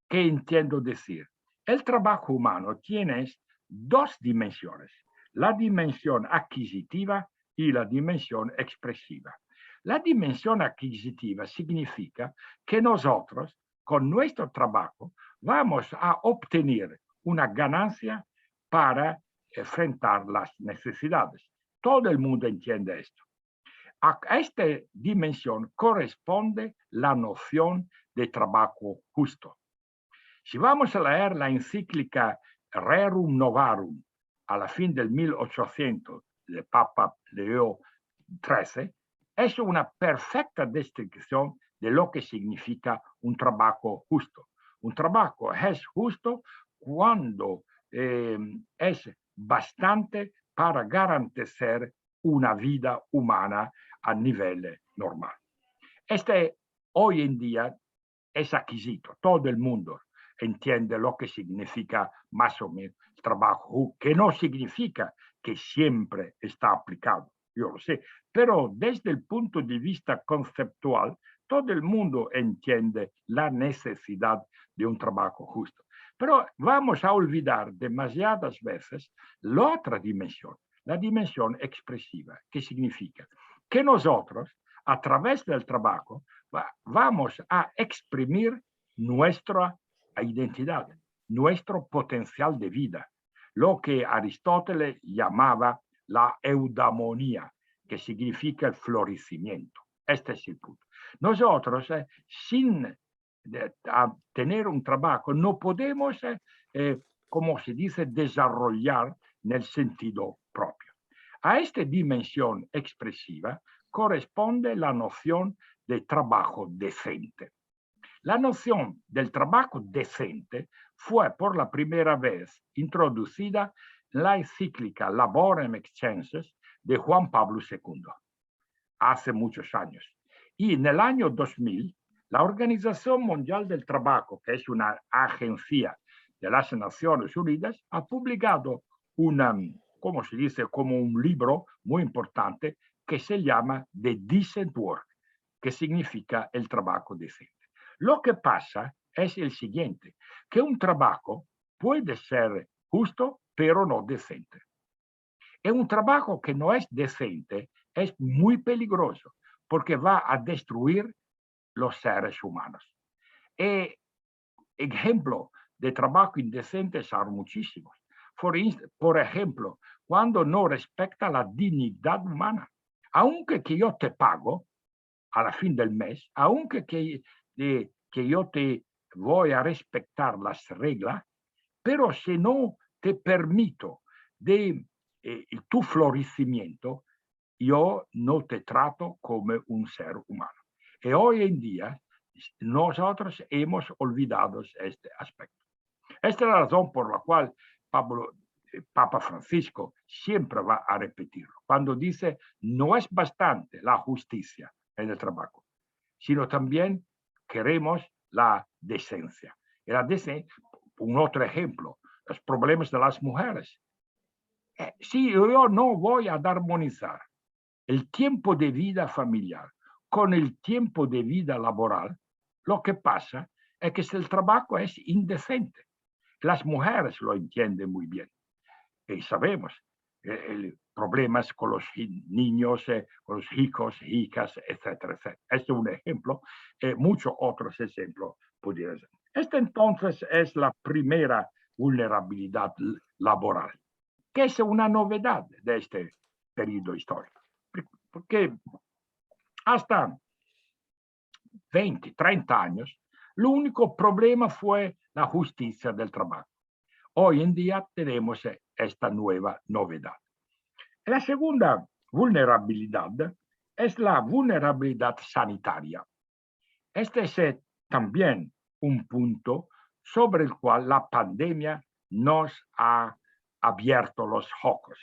¿Qué entiendo decir? El trabajo humano tiene dos dimensiones, la dimensión adquisitiva y la dimensión expresiva. La dimensión adquisitiva significa que nosotros, con nuestro trabajo, vamos a obtener una ganancia para enfrentar las necesidades. Todo el mundo entiende esto. A esta dimensión corresponde la noción de trabajo justo. Si vamos a leer la encíclica Rerum Novarum a la fin del 1800 de Papa Leo XIII, es una perfecta descripción de lo que significa un trabajo justo. Un trabajo es justo cuando es bastante para garantizar una vida humana a nivel normal. Hoy en día es adquisito, todo el mundo entiende lo que significa más o menos el trabajo, que no significa que siempre está aplicado, yo lo sé, pero desde el punto de vista conceptual, todo el mundo entiende la necesidad de un trabajo justo. Pero vamos a olvidar demasiadas veces la otra dimensión, la dimensión expresiva, que significa que nosotros, a través del trabajo, vamos a exprimir nuestra identidad, nuestro potencial de vida, lo que Aristóteles llamaba la eudamonía, que significa el florecimiento. Este es el punto. Nosotros, sin tener un trabajo, no podemos, como se dice, desarrollar en el sentido propio. A esta dimensión expresiva corresponde la noción de trabajo decente. La noción del trabajo decente fue por la primera vez introducida en la encíclica Laborem Excelsis de Juan Pablo II, hace muchos años. Y en el año 2000, la Organización Mundial del Trabajo, que es una agencia de las Naciones Unidas, ha publicado como se dice, como un libro muy importante que se llama The Decent Work, que significa el trabajo decente. Lo que pasa es el siguiente, que un trabajo puede ser justo, pero no decente. Y un trabajo que no es decente es muy peligroso, porque va a destruir los seres humanos. Ejemplo de trabajo indecente son muchísimos. Por ejemplo, cuando no respecta la dignidad humana. Aunque que yo te pago a la fin del mes, aunque que yo te voy a respetar las reglas, pero si no te permito tu florecimiento, yo no te trato como un ser humano. Y hoy en día nosotros hemos olvidado este aspecto. Esta es la razón por la cual Papa Francisco siempre va a repetirlo. Cuando dice, no es bastante la justicia en el trabajo, sino también queremos la decencia. Y la decencia, un otro ejemplo, los problemas de las mujeres. Si yo no voy a armonizar el tiempo de vida familiar con el tiempo de vida laboral, lo que pasa es que el trabajo es indecente. Las mujeres lo entienden muy bien. Y sabemos problemas con los niños, con los hijos, hijas, etcétera, etcétera. Este es un ejemplo. Muchos otros ejemplos pudieran ser. Esta entonces es la primera vulnerabilidad laboral, que es una novedad de este periodo histórico. Porque hasta 20, 30 años, el único problema fue la justicia del trabajo. Hoy en día tenemos esta nueva novedad. La segunda vulnerabilidad es la vulnerabilidad sanitaria. Este es también un punto sobre el cual la pandemia nos ha abierto los ojos.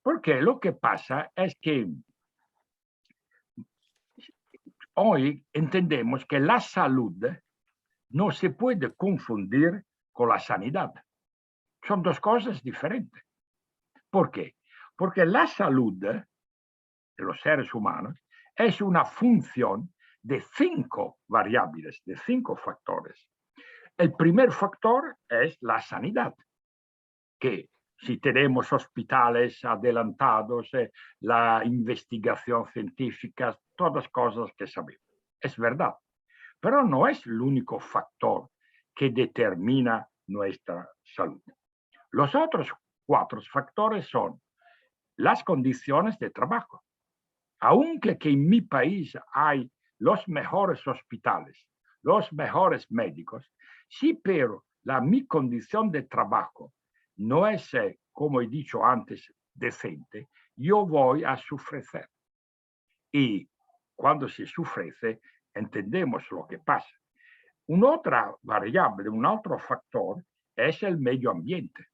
Porque lo que pasa es que hoy entendemos que la salud no se puede confundir con la sanidad. Son dos cosas diferentes. ¿Por qué? Porque la salud de los seres humanos es una función de 5 variables, de 5 factores. El primer factor es la sanidad, que si tenemos hospitales adelantados, la investigación científica, todas cosas que sabemos. Es verdad, pero no es el único factor que determina nuestra salud. Los otros 4 factores son las condiciones de trabajo. Aunque que en mi país hay los mejores hospitales, los mejores médicos, sí, pero mi condición de trabajo no es, como he dicho antes, decente, yo voy a sufrir. Y cuando se sufre, entendemos lo que pasa. Un'altra variable, un otro factor es el medio ambiente.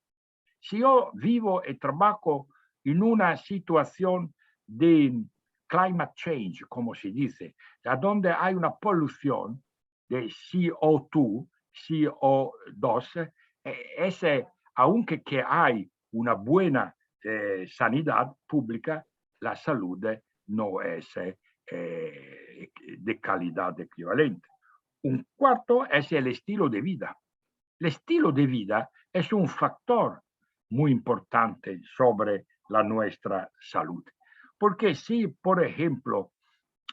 Si yo vivo y trabajo en una situación de climate change, como se dice, donde hay una polución de CO2, aunque que hay una buena sanidad pública, la salud no es de calidad equivalente. Un cuarto es el estilo de vida. El estilo de vida es un factor muy importante sobre la nuestra salud. Porque si, por ejemplo,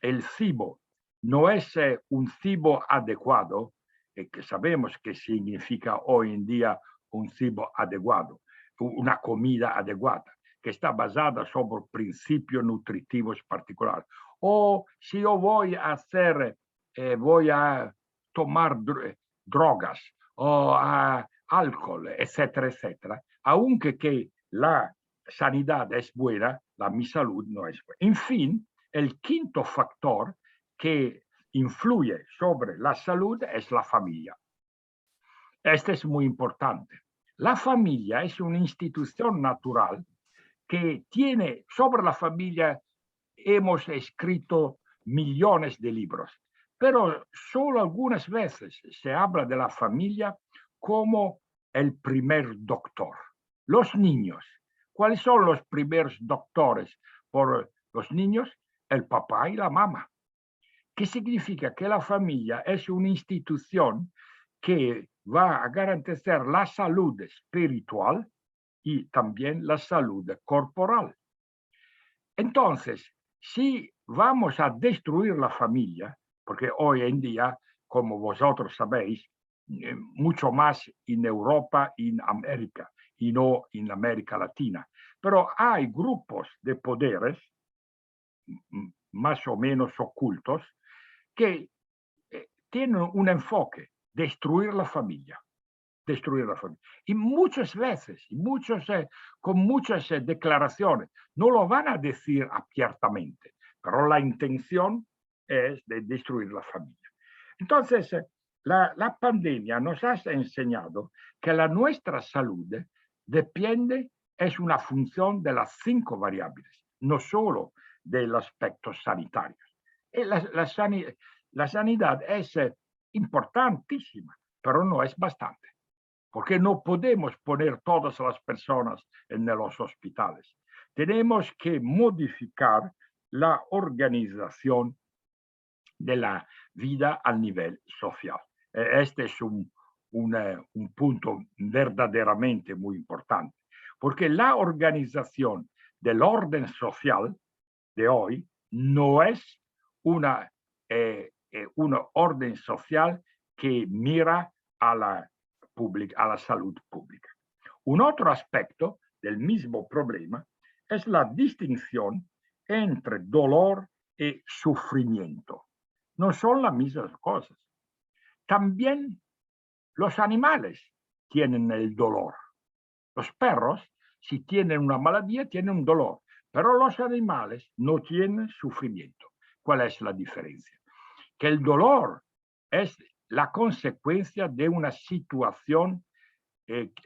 el cibo no es un cibo adecuado, que sabemos que significa hoy en día un cibo adecuado, una comida adecuada, que está basada sobre principios nutritivos particulares. O si yo voy a tomar drogas o alcohol, etcétera, etcétera, aunque que la sanidad es buena, mi salud no es buena. En fin, el quinto factor que influye sobre la salud es la familia. Este es muy importante. La familia es una institución natural que tiene, sobre la familia hemos escrito millones de libros, pero solo algunas veces se habla de la familia como el primer doctor. Los niños, ¿cuáles son los primeros doctores por los niños? El papá y la mamá. ¿Qué significa? Que la familia es una institución que va a garantizar la salud espiritual y también la salud corporal. Entonces, si vamos a destruir la familia, porque hoy en día, como vosotros sabéis, mucho más en Europa y en América, y no en América Latina, pero hay grupos de poderes más o menos ocultos que tienen un enfoque, destruir la familia. Destruir la familia. Y muchas veces, con muchas declaraciones, no lo van a decir abiertamente, pero la intención es de destruir la familia. Entonces, la pandemia nos ha enseñado que nuestra salud depende, es una función de las 5 variables, no solo del aspecto sanitario. La sanidad es importantísima, pero no es bastante. Porque no podemos poner todas las personas en los hospitales. Tenemos que modificar la organización de la vida a nivel social. Este es un punto verdaderamente muy importante, porque la organización del orden social de hoy no es una orden social que mira a la salud pública. Un otro aspecto del mismo problema es la distinción entre dolor y sufrimiento. No son las mismas cosas. También los animales tienen el dolor. Los perros, si tienen una maladía, tienen un dolor, pero los animales no tienen sufrimiento. ¿Cuál es la diferencia? Que el dolor es la consecuencia de una situación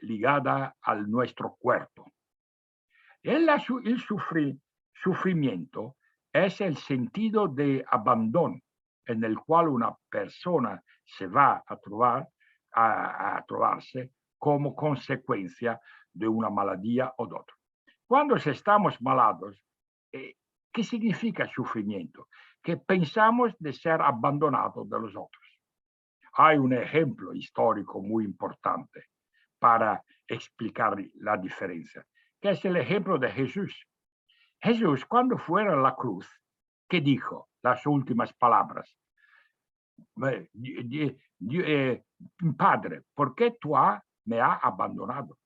ligada a nuestro cuerpo. El sufrimiento es el sentido de abandono, en el cual una persona se va a trovarse como consecuencia de una maladía o de otra. Cuando estamos malados, ¿qué significa sufrimiento? Que pensamos de ser abandonados de los otros. Hay un ejemplo histórico muy importante para explicar la diferencia, que es el ejemplo de Jesús. Jesús, cuando fue a la cruz, ¿qué dijo? Las últimas palabras. Padre, ¿por qué tú me has abandonado?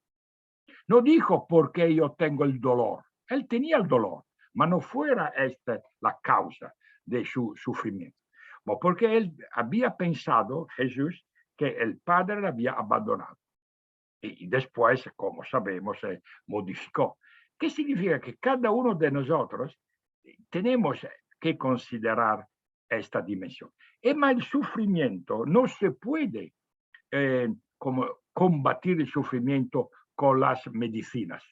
No dijo porque yo tengo el dolor. Él tenía el dolor, pero no fuera esta la causa de su sufrimiento. Porque él había pensado, Jesús, que el Padre le había abandonado. Y después, como sabemos, se modificó. ¿Qué significa? Que cada uno de nosotros tenemos que considerar esta dimensión. Pero el sufrimiento no se puede como combatir el sufrimiento con las medicinas.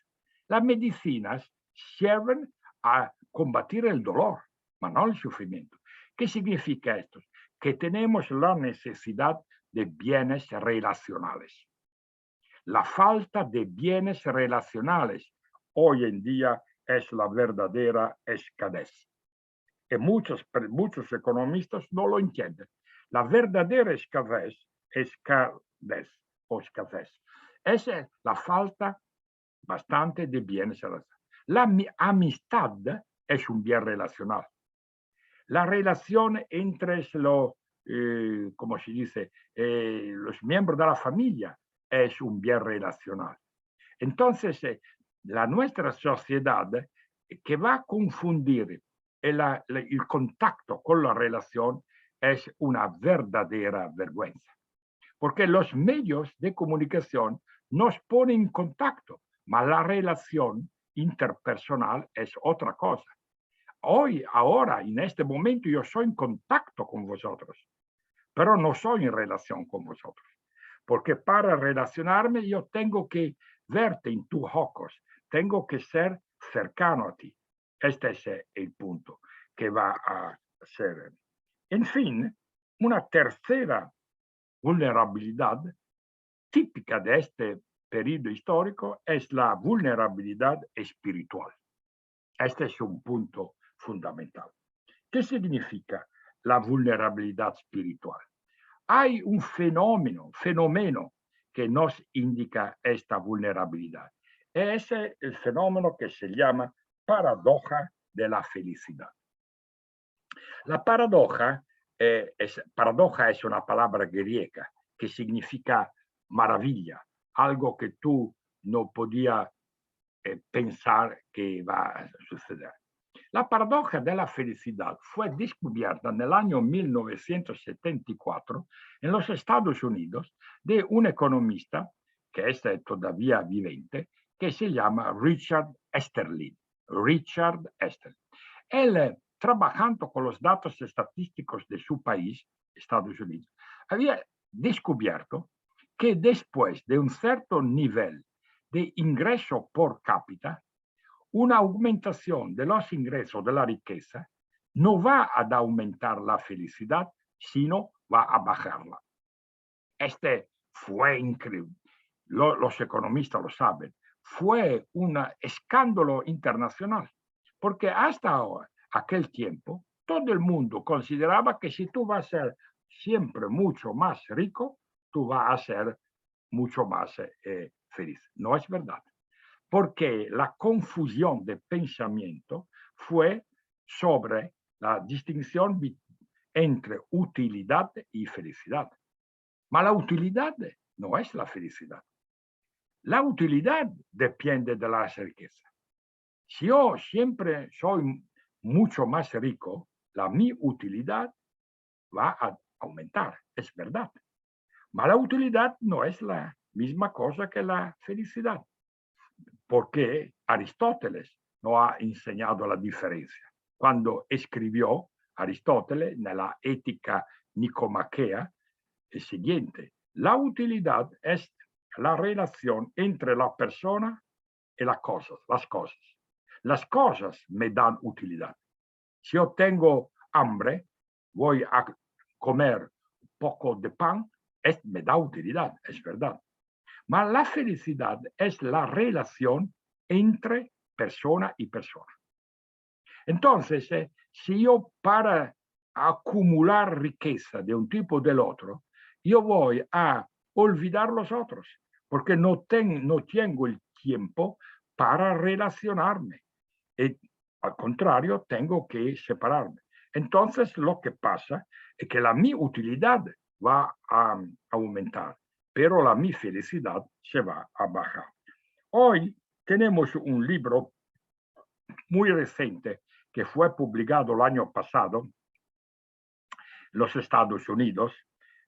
Las medicinas sirven a combatir el dolor, pero no el sufrimiento. ¿Qué significa esto? Que tenemos la necesidad de bienes relacionales. La falta de bienes relacionales hoy en día es la verdadera escasez. Y muchos economistas no lo entienden. La verdadera escasez es la falta bastante de bienes relacionales. La amistad es un bien relacional. La relación entre como se dice, los miembros de la familia es un bien relacional. Entonces, nuestra sociedad que va a confundir el contacto con la relación es una verdadera vergüenza. Porque los medios de comunicación nos ponen en contacto, pero la relación interpersonal es otra cosa. Ahora, en este momento, yo soy en contacto con vosotros, pero no soy en relación con vosotros. Porque para relacionarme yo tengo que verte en tus ojos, tengo que ser cercano a ti. Este es el punto que va a ser. En fin, una tercera vulnerabilidad típica de este periodo histórico es la vulnerabilidad espiritual. Este es un punto fundamental. ¿Qué significa la vulnerabilidad espiritual? Hay un fenómeno que nos indica esta vulnerabilidad. Es el fenómeno que se llama paradoja de la felicidad. La paradoja es una palabra griega que significa maravilla, algo que tú no podías pensar que iba a suceder. La paradoja de la felicidad fue descubierta en el año 1974 en los Estados Unidos de un economista que es todavía vivente, que se llama Richard Easterlin. Él, trabajando con los datos estadísticos de su país, Estados Unidos, había descubierto que después de un cierto nivel de ingreso por cápita, una aumentación de los ingresos de la riqueza no va a aumentar la felicidad, sino va a bajarla. Este fue increíble. Los economistas lo saben. Fue un escándalo internacional, porque hasta ahora, aquel tiempo, todo el mundo consideraba que si tú vas a ser siempre mucho más rico, tú vas a ser mucho más feliz. No es verdad. Porque la confusión de pensamiento fue sobre la distinción entre utilidad y felicidad. Pero la utilidad no es la felicidad. La utilidad depende de la riqueza. Si yo siempre soy mucho más rico, mi utilidad va a aumentar, es verdad. Pero la utilidad no es la misma cosa que la felicidad. Porque Aristóteles no ha enseñado la diferencia. Cuando escribió Aristóteles en la Ética Nicomaquea, el siguiente: la utilidad es la relación entre la persona y las cosas. Las cosas me dan utilidad. Si yo tengo hambre, voy a comer un poco de pan me da utilidad, es verdad. Pero la felicidad es la relación entre persona y persona. Entonces, si yo para acumular riqueza de un tipo o del otro, yo voy a olvidar los otros, porque no tengo el tiempo para relacionarme. Y, al contrario, tengo que separarme. Entonces, lo que pasa es que mi utilidad va a aumentar, pero mi felicidad se va a bajar. Hoy tenemos un libro muy reciente que fue publicado el año pasado en los Estados Unidos,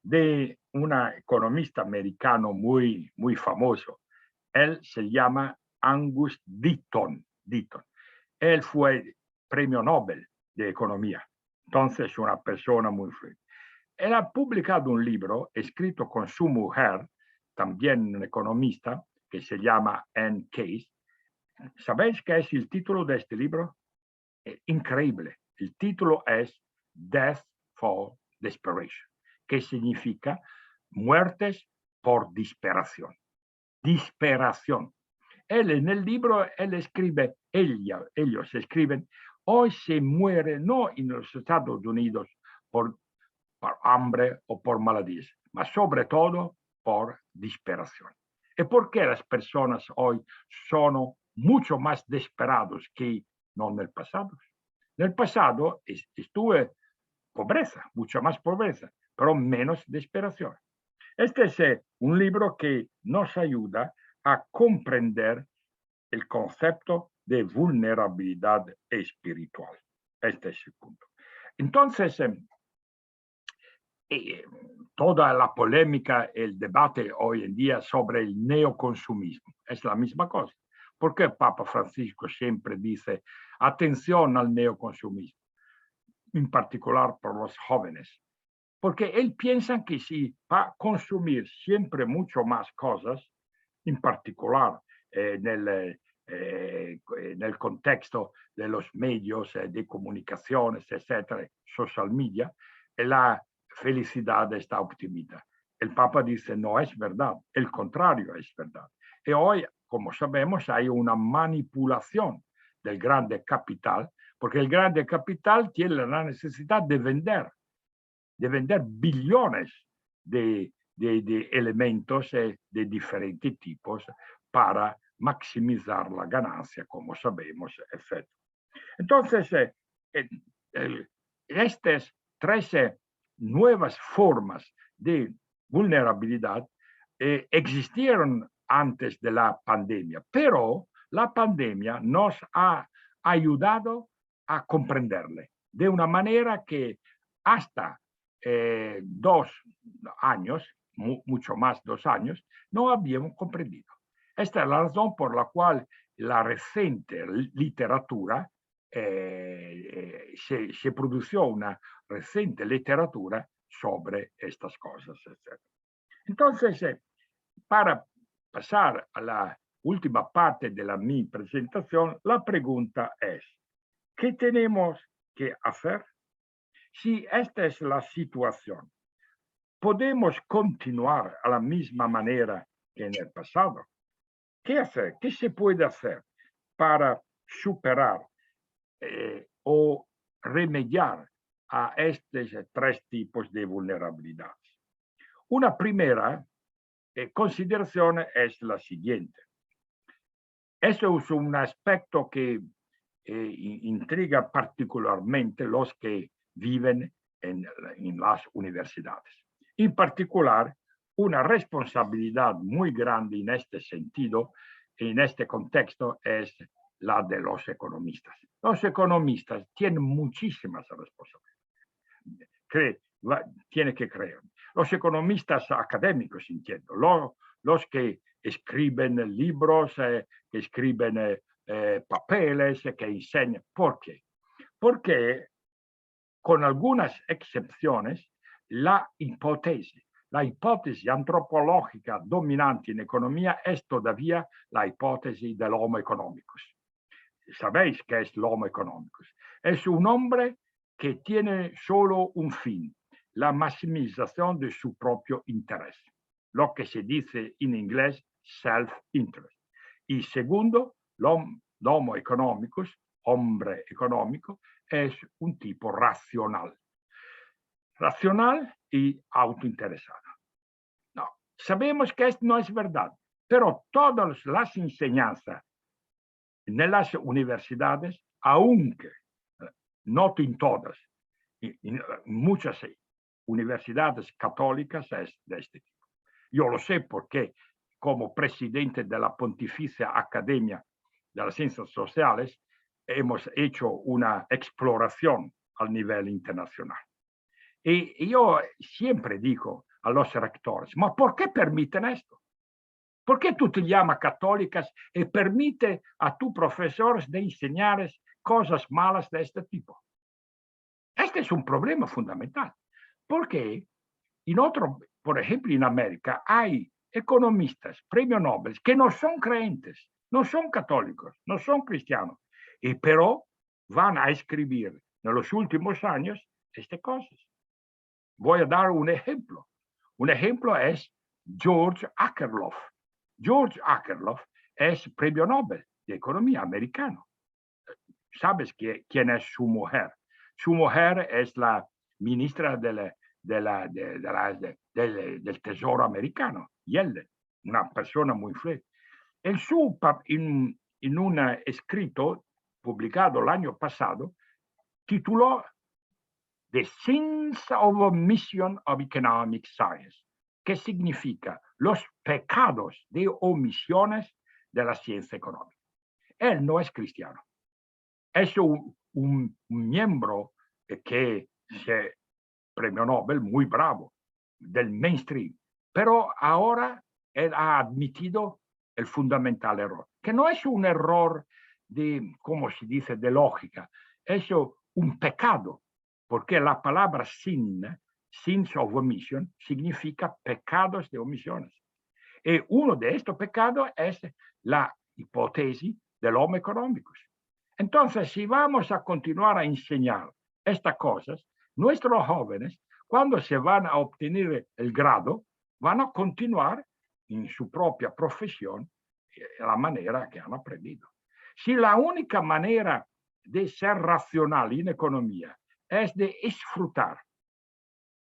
de un economista americano muy famoso. Él se llama Angus Deaton. Él fue premio Nobel de Economía. Entonces, una persona muy fuerte. Él ha publicado un libro escrito con su mujer, también un economista, que se llama Anne Case. ¿Sabéis qué es el título de este libro? Increíble. El título es Death for Desperation, que significa muertes por disperación. Disperación. Él en el libro, ellos escriben, hoy se muere no en los Estados Unidos por hambre o por maladías, mas sobre todo por disperación. ¿Y por qué las personas hoy son mucho más desesperados que no en el pasado? En el pasado estuve pobreza, mucha más pobreza, pero menos desesperación. Este es un libro que nos ayuda a comprender el concepto de vulnerabilidad espiritual. Este es el punto. Entonces, toda la polémica, el debate hoy en día sobre el neoconsumismo es la misma cosa. ¿Por qué Papa Francisco siempre dice atención al neoconsumismo? En particular por los jóvenes. Porque él piensa que si va a consumir siempre mucho más cosas, en particular en el contexto de los medios de comunicaciones, etcétera, social media, la felicidad está optimista. El Papa dice, no es verdad, el contrario es verdad. Y hoy, como sabemos, hay una manipulación del grande capital, porque el grande capital tiene la necesidad de vender billones de elementos de diferentes tipos para maximizar la ganancia, como sabemos, etc. Entonces, estas 13 nuevas formas de vulnerabilidad existieron antes de la pandemia, pero la pandemia nos ha ayudado a comprenderle de una manera que hasta 2 años, mucho más 2 años, no habíamos comprendido. Esta es la razón por la cual la reciente literatura, se produjo una reciente literatura sobre estas cosas, etc. Entonces, para pasar a la última parte de mi presentación, la pregunta es, ¿qué tenemos que hacer? Si esta es la situación, ¿podemos continuar a la misma manera que en el pasado? ¿Qué hacer? ¿Qué se puede hacer para superar o remediar a estos 3 tipos de vulnerabilidades? Una primera consideración es la siguiente. Eso es un aspecto que intriga particularmente los que viven en las universidades. En particular, una responsabilidad muy grande en este sentido, en este contexto, es la de los economistas. Los economistas tienen muchísimas responsabilidades. Tiene que creer. Los economistas académicos, entiendo, los que escriben libros, que escriben papeles, que enseñan. ¿Por qué? Porque, con algunas excepciones, la hipótesis antropológica dominante en economía es todavía la hipótesis del Homo economicus. ¿Sabéis qué es el Homo economicus? Es un hombre que tiene solo un fin, la maximización de su propio interés, lo que se dice en inglés self-interest. Y segundo, l'homo economicus, hombre económico, es un tipo racional. Racional y autointeresado. No, sabemos que esto no es verdad, pero todas las enseñanzas en las universidades, aunque no en todas, en muchas universidades católicas es de este tipo. Yo lo sé porque como presidente de la Pontificia Academia de las Ciencias Sociales hemos hecho una exploración al nivel internacional. Y yo siempre digo a los rectores, ¿ma por qué permiten esto? ¿Por qué tú te llamas católicas y permite a tus profesores de enseñar cosas malas de este tipo? Este es un problema fundamental, porque por ejemplo, en América hay economistas, premios Nobel, que no son creyentes, no son católicos, no son cristianos, pero van a escribir en los últimos años estas cosas. Voy a dar un ejemplo. Un ejemplo es George Akerlof. George Akerlof es premio Nobel de Economía americano. ¿Sabes quién es su mujer? Su mujer es la ministra del Tesoro americano, Yellen, una persona muy influyente. En un escrito publicado el año pasado, tituló The Sins of Omission of Economic Science, que significa los pecados de omisiones de la ciencia económica. Él no es cristiano. Es un miembro que se premio Nobel muy bravo del mainstream, pero ahora él ha admitido el fundamental error, que no es un error de, ¿cómo se dice?, de lógica, es un pecado, porque la palabra sins of omission, significa pecados de omisiones. Y uno de estos pecados es la hipótesis del homo económicus. Entonces, si vamos a continuar a enseñar estas cosas, nuestros jóvenes, cuando se van a obtener el grado, van a continuar en su propia profesión la manera que han aprendido. Si la única manera de ser racional en economía es de disfrutar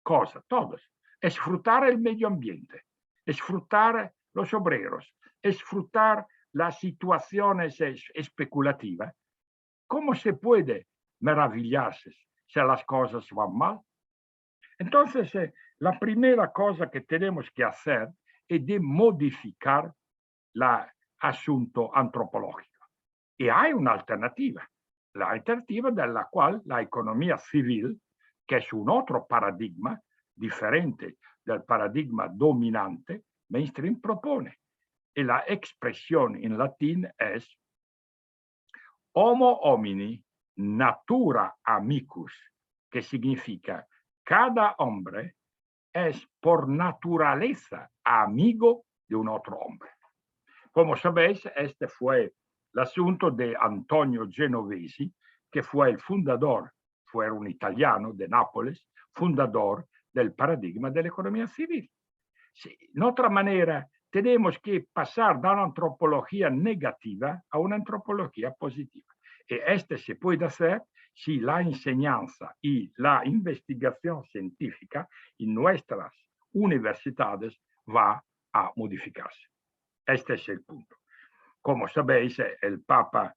cosas, todos, disfrutar el medio ambiente, disfrutar los obreros, disfrutar las situaciones especulativas, ¿cómo se puede maravillarse si las cosas van mal? Entonces, la primera cosa que tenemos que hacer es de modificar el asunto antropológico. Y hay una alternativa, la alternativa de la cual la economía civil, que es un otro paradigma diferente del paradigma dominante, mainstream propone. Y la expresión en latín es Homo homini natura amicus, que significa cada hombre es por naturaleza amigo de un otro hombre. Como sabéis, este fue el asunto de Antonio Genovesi, que fue el fundador, fue un italiano de Nápoles, fundador del paradigma de la economía civil. Sí, de otra manera, tenemos que pasar de una antropología negativa a una antropología positiva. Y este se puede hacer si la enseñanza y la investigación científica en nuestras universidades va a modificarse. Este es el punto. Como sabéis, el Papa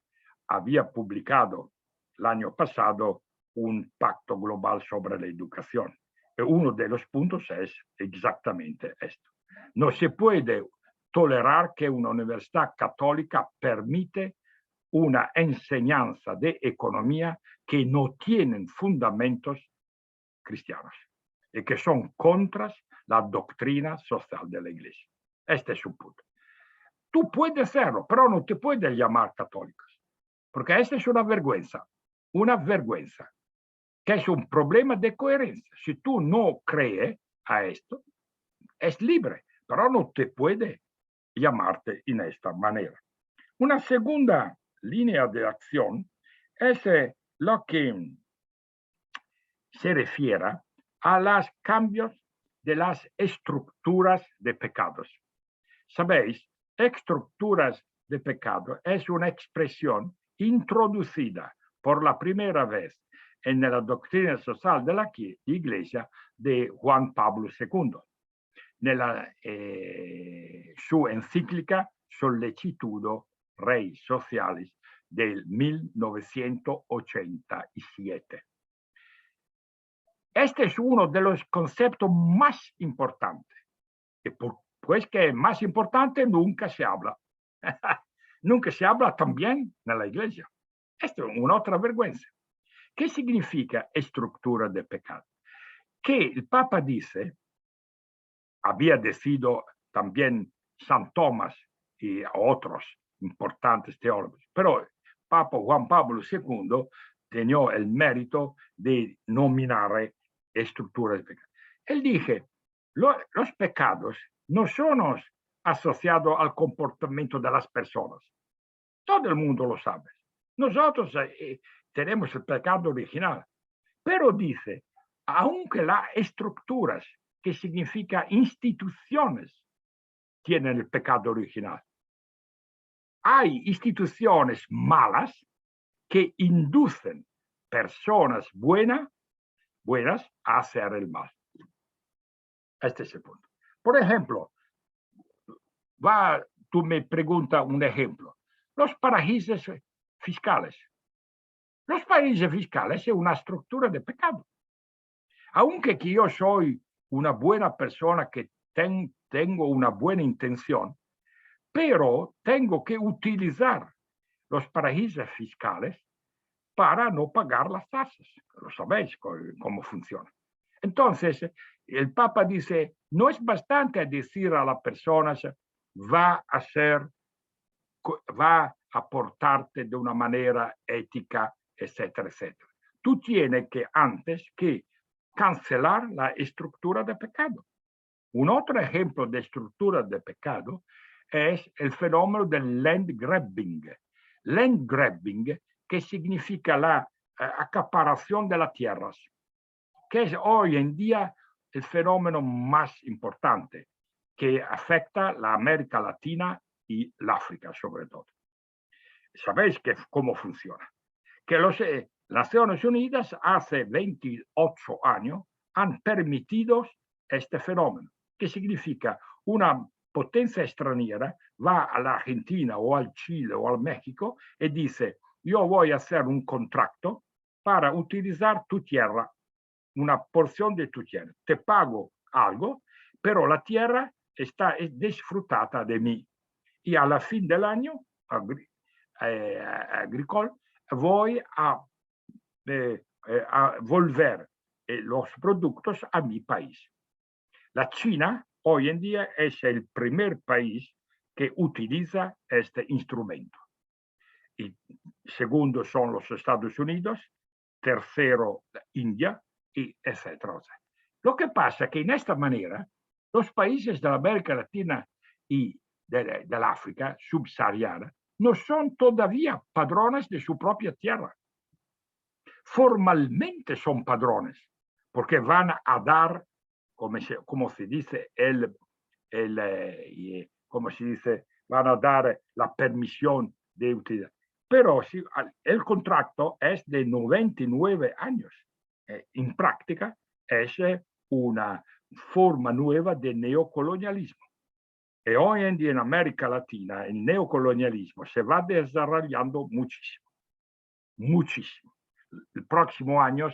había publicado el año pasado un pacto global sobre la educación. Y uno de los puntos es exactamente esto. No se puede tolerar que una universidad católica permite una enseñanza de economía que no tienen fundamentos cristianos y que son contra la doctrina social de la Iglesia. Este es un punto. Tú puedes hacerlo, pero no te puedes llamar católicos, porque esta es una vergüenza, que es un problema de coherencia. Si tú no crees a esto, es libre, pero no te puede llamarte en esta manera. Una segunda línea de acción es lo que se refiere a los cambios de las estructuras de pecados. Sabéis, estructuras de pecado es una expresión introducida por la primera vez en la doctrina social de la Iglesia de Juan Pablo II, nella su encíclica Sollecitudo Rei Socialis del 1987. Este es uno de los conceptos más importantes, pues que más importante nunca se habla. Nunca se habla también en la Iglesia. Esto es una otra vergüenza. ¿Qué significa estructura de pecado? Que el Papa dice, había decidido también San Tomás y otros importantes teólogos, pero Papa Juan Pablo II tenía el mérito de nominar estructura de pecado. Él dice, los pecados no son asociados al comportamiento de las personas. Todo el mundo lo sabe. Nosotros tenemos el pecado original, pero dice, aunque las estructuras, que significa instituciones, tienen el pecado original. Hay instituciones malas que inducen personas buenas a hacer el mal. Este es el punto. Por ejemplo, tú me preguntas un ejemplo. Los paraísos fiscales. Los paraísos fiscales es una estructura de pecado. Aunque que yo soy una buena persona, que tengo una buena intención, pero tengo que utilizar los paraísos fiscales para no pagar las tasas. Lo sabéis cómo funciona. Entonces, el Papa dice, no es bastante decir a las personas, va a portarte de una manera ética, etcétera, etcétera. Tú tienes que antes que cancelar la estructura de pecado. Un otro ejemplo de estructura de pecado es el fenómeno del landgrabbing. Landgrabbing, que significa la acaparación de las tierras, que es hoy en día el fenómeno más importante que afecta la América Latina y el África sobre todo. ¿Sabéis cómo funciona? Que las Naciones Unidas hace 28 años han permitido este fenómeno, que significa una potencia extranjera va a la Argentina o al Chile o al México y dice, yo voy a hacer un contrato para utilizar tu tierra, una porción de tu tierra. Te pago algo, pero la tierra está disfrutada de mí. Y a la fin del año agrícola voy a volver los productos a mi país. La China hoy en día es el primer país que utiliza este instrumento. Y segundo son los Estados Unidos, tercero India, y etcétera. Lo que pasa es que en esta manera los países de la América Latina y del África subsahariana no son todavía padrones de su propia tierra. Formalmente son padrones, porque van a dar, como se dice, van a dar la permisión de utilizar. Pero si, el contrato es de 99 años. En práctica es una forma nueva de neocolonialismo. Y hoy en día en América Latina el neocolonialismo se va desarrollando muchísimo, muchísimo. El próximo año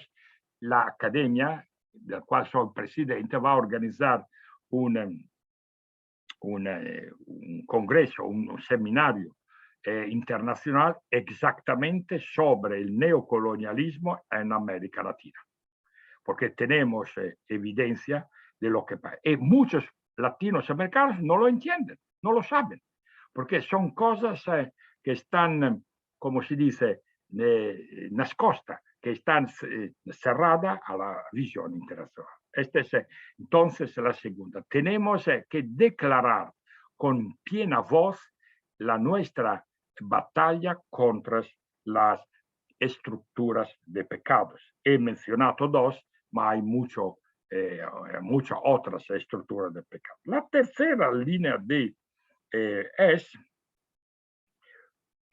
la academia, del cual soy presidente, va a organizar un congreso, un seminario internacional exactamente sobre el neocolonialismo en América Latina. Porque tenemos evidencia de lo que pasa. Y muchos latinos americanos no lo entienden, no lo saben, porque son cosas que están, como se dice, nascostas, que están cerradas a la visión internacional. Esta es entonces la segunda. Tenemos que declarar con plena voz la nuestra batalla contra las estructuras de pecados. He mencionado dos, pero hay mucho muchas otras estructuras de pecado. La tercera línea es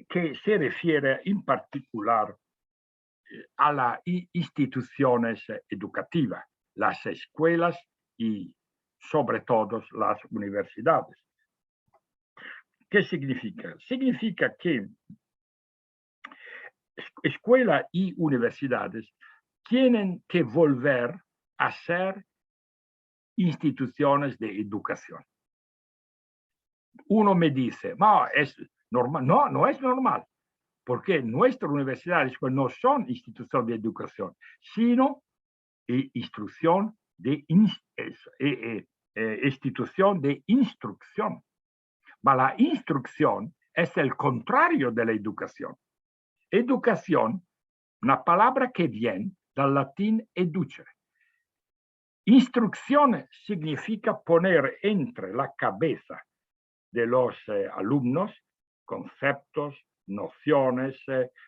que se refiere en particular a las instituciones educativas, las escuelas y sobre todo las universidades. ¿Qué significa? Significa que escuelas y universidades tienen que volver a ser instituciones de educación. Uno me dice, no, es normal. No, no es normal, porque nuestras universidades no son instituciones de educación, sino institución de instrucción. Pero la instrucción es el contrario de la educación. Educación, una palabra que viene del latín educere. Instrucción significa poner entre la cabeza de los alumnos conceptos, nociones,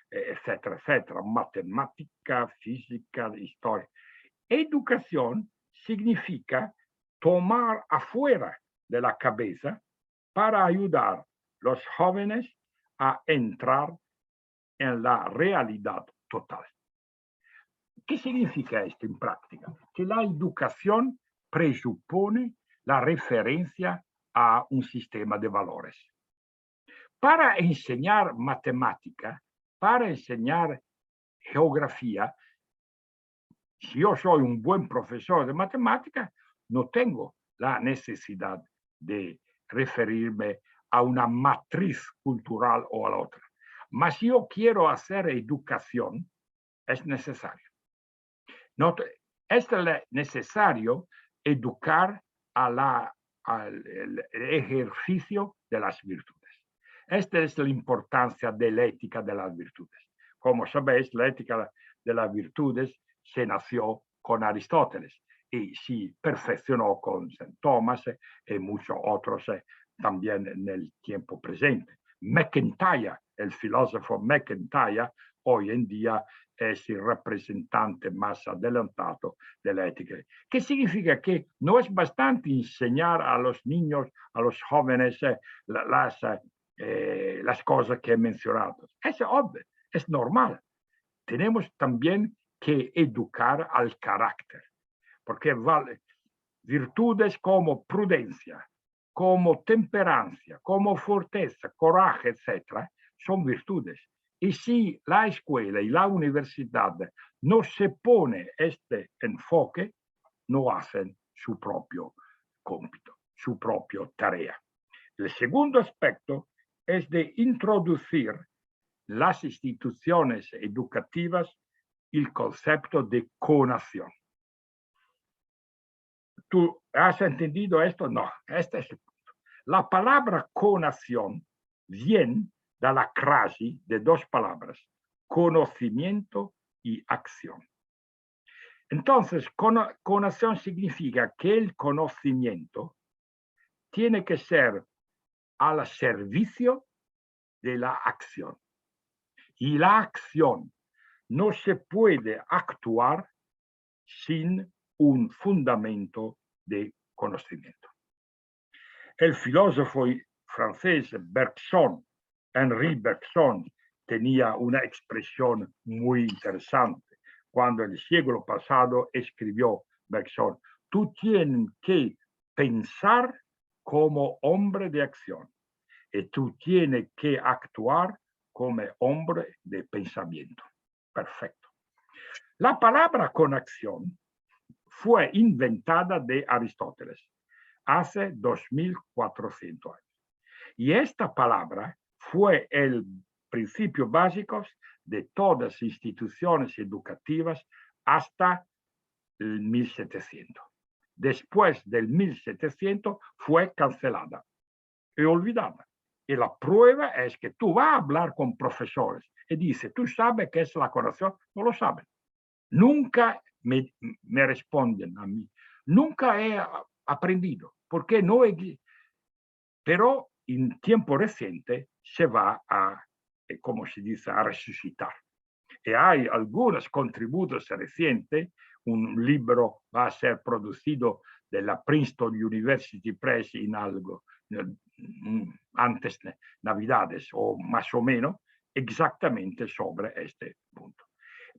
etcétera, etcétera, matemática, física, historia. Educación significa tomar afuera de la cabeza para ayudar a los jóvenes a entrar en la realidad total. ¿Qué significa esto en práctica? Que la educación presupone la referencia a un sistema de valores. Para enseñar matemática, para enseñar geografía, si yo soy un buen profesor de matemática, no tengo la necesidad de referirme a una matriz cultural o a la otra. Mas si yo quiero hacer educación, es necesario. Es necesario educar al ejercicio de las virtudes. Esta es la importancia de la ética de las virtudes. Como sabéis, la ética de las virtudes se nació con Aristóteles y se perfeccionó con St. Thomas y muchos otros también en el tiempo presente. McIntyre, el filósofo McIntyre, hoy en día es el representante más adelantado de la ética. ¿Qué significa? Que no es bastante enseñar a los niños, a los jóvenes, las cosas que he mencionado. Es obvio, es normal. Tenemos también que educar al carácter, porque virtudes como prudencia, como temperancia, como fortaleza, coraje, etc., son virtudes. Y si la escuela y la universidad no se pone este enfoque, no hacen su propio cómpito, su propia tarea. El segundo aspecto es de introducir las instituciones educativas el concepto de conación. ¿Tú has entendido esto? No, este es el punto. La palabra conación viene de la crasi de dos palabras, conocimiento y acción. Entonces, conación significa que el conocimiento tiene que ser al servicio de la acción. Y la acción no se puede actuar sin un fundamento de conocimiento. El filósofo francés Bergson, Henri Bergson, tenía una expresión muy interesante. Cuando en el siglo pasado escribió Bergson, tú tienes que pensar como hombre de acción y tú tienes que actuar como hombre de pensamiento. Perfecto. La palabra conación fue inventada de Aristóteles hace 2400 años. Y esta palabra fue el principio básico de todas las instituciones educativas hasta el 1700. Después del 1700 fue cancelada y olvidada. Y la prueba es que tú vas a hablar con profesores y dices, ¿tú sabes qué es la conación? No lo saben. Nunca me responden a mí. Nunca he aprendido. Porque no he... Pero en tiempo reciente se va a, como se dice, a resucitar. Y hay algunos contributos recientes, un libro va a ser producido de la Princeton University Press en algo antes de Navidades o más o menos, exactamente sobre este punto.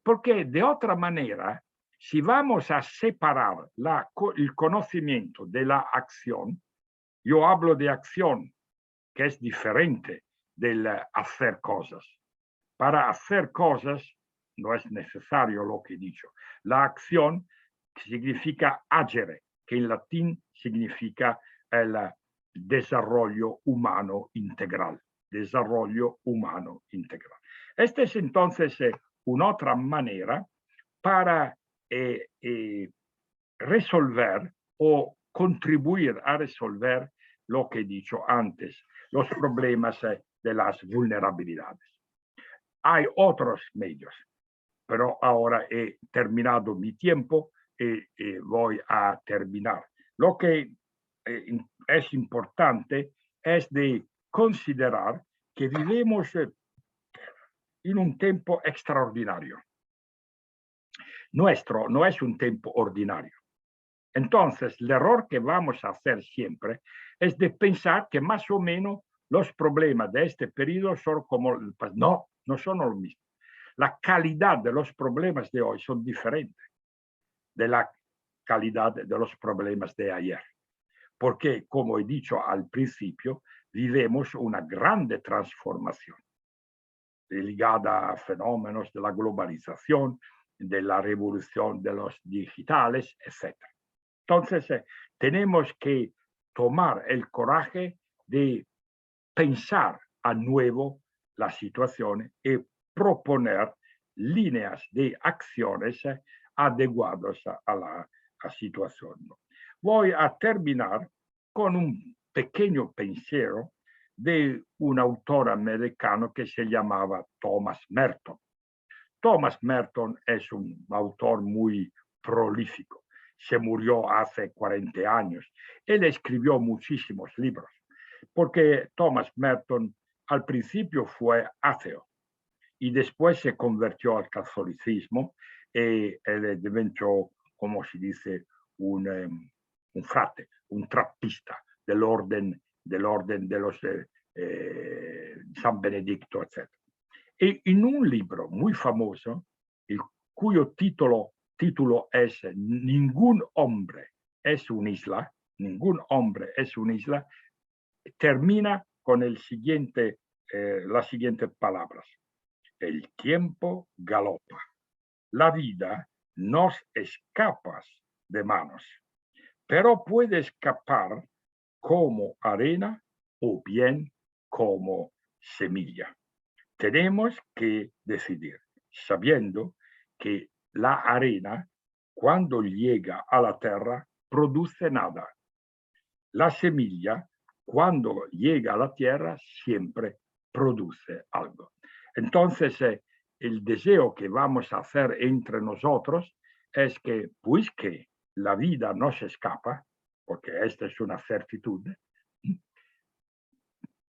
Porque de otra manera, si vamos a separar el conocimiento de la acción, yo hablo de acción, que es diferente del hacer cosas. Para hacer cosas no es necesario lo que he dicho. La acción significa agere, que en latín significa el desarrollo humano integral. Desarrollo humano integral. Esta es entonces una otra manera para resolver o contribuir a resolver lo que he dicho antes, los problemas de las vulnerabilidades. Hay otros medios, pero ahora he terminado mi tiempo y voy a terminar. Lo que es importante es de considerar que vivimos en un tiempo extraordinario. Nuestro no es un tiempo ordinario. Entonces, el error que vamos a hacer siempre es de pensar que más o menos los problemas de este periodo son como... No, no son lo mismo. La calidad de los problemas de hoy son diferentes de la calidad de los problemas de ayer. Porque, como he dicho al principio, vivimos una grande transformación ligada a fenómenos de la globalización, de la revolución de los digitales, etc. Entonces, tenemos que tomar el coraje de pensar a nuevo la situación y proponer líneas de acciones adecuadas a la situación. Voy a terminar con un pequeño pensiero de un autor americano que se llamaba Thomas Merton. Thomas Merton es un autor muy prolífico. Se murió hace 40 años. Él escribió muchísimos libros, porque Thomas Merton al principio fue ateo y después se convirtió al catolicismo y él diventó, como se dice, un frate, un trappista del orden de los San Benedicto, etc. Y en un libro muy famoso, cuyo título es Ningún hombre es una isla, ningún hombre es una isla, termina con las siguientes palabras. El tiempo galopa. La vida nos escapa de manos, pero puede escapar como arena o bien como semilla. Tenemos que decidir, sabiendo que la arena, cuando llega a la tierra, produce nada. La semilla, cuando llega a la tierra, siempre produce algo. Entonces, el deseo que vamos a hacer entre nosotros es que, pues que la vida no se escapa, porque esta es una certitud,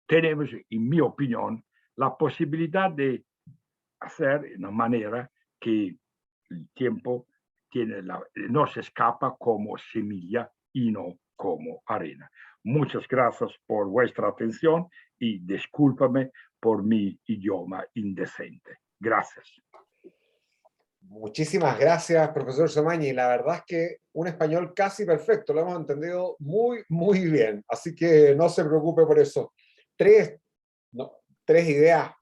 tenemos, en mi opinión, la posibilidad de hacer de una manera que el tiempo no se escapa como semilla y no como arena. Muchas gracias por vuestra atención y discúlpame por mi idioma indecente. Gracias. Muchísimas gracias, profesor Samagni. La verdad es que un español casi perfecto, lo hemos entendido muy, muy bien. Así que no se preocupe por eso. Tres ideas.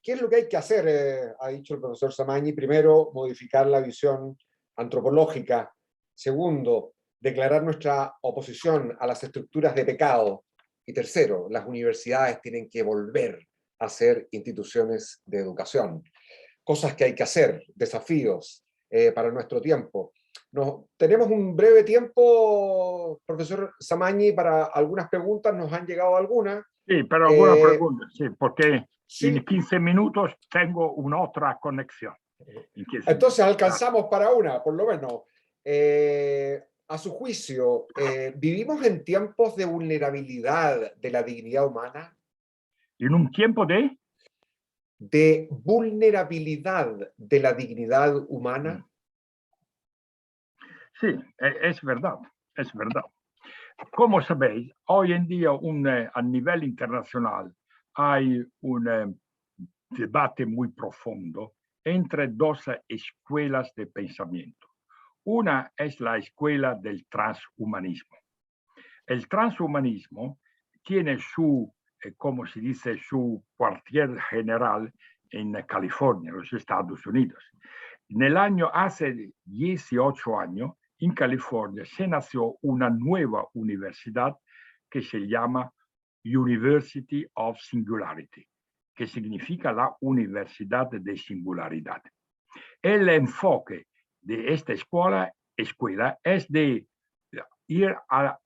¿Qué es lo que hay que hacer? Ha dicho el profesor Samagni. Primero, modificar la visión antropológica. Segundo, declarar nuestra oposición a las estructuras de pecado. Y tercero, las universidades tienen que volver a ser instituciones de educación. Cosas que hay que hacer, desafíos para nuestro tiempo. Tenemos un breve tiempo, profesor Samagni, para algunas preguntas. Nos han llegado algunas. Sí, pero alguna pregunta, sí, porque sí. En 15 minutos tengo una otra conexión. Entonces alcanzamos para una, por lo menos. A su juicio, ¿vivimos en tiempos de vulnerabilidad de la dignidad humana? ¿En un tiempo de? De vulnerabilidad de la dignidad humana. Sí, es verdad, es verdad. Como sabéis, hoy en día a nivel internacional hay un debate muy profundo entre dos escuelas de pensamiento. Una es la escuela del transhumanismo. El transhumanismo tiene como se dice, su cuartel general en California, los Estados Unidos. Hace 18 años, en California se nació una nueva universidad que se llama University of Singularity, que significa la Universidad de Singularidad. El enfoque de esta escuela es de ir a,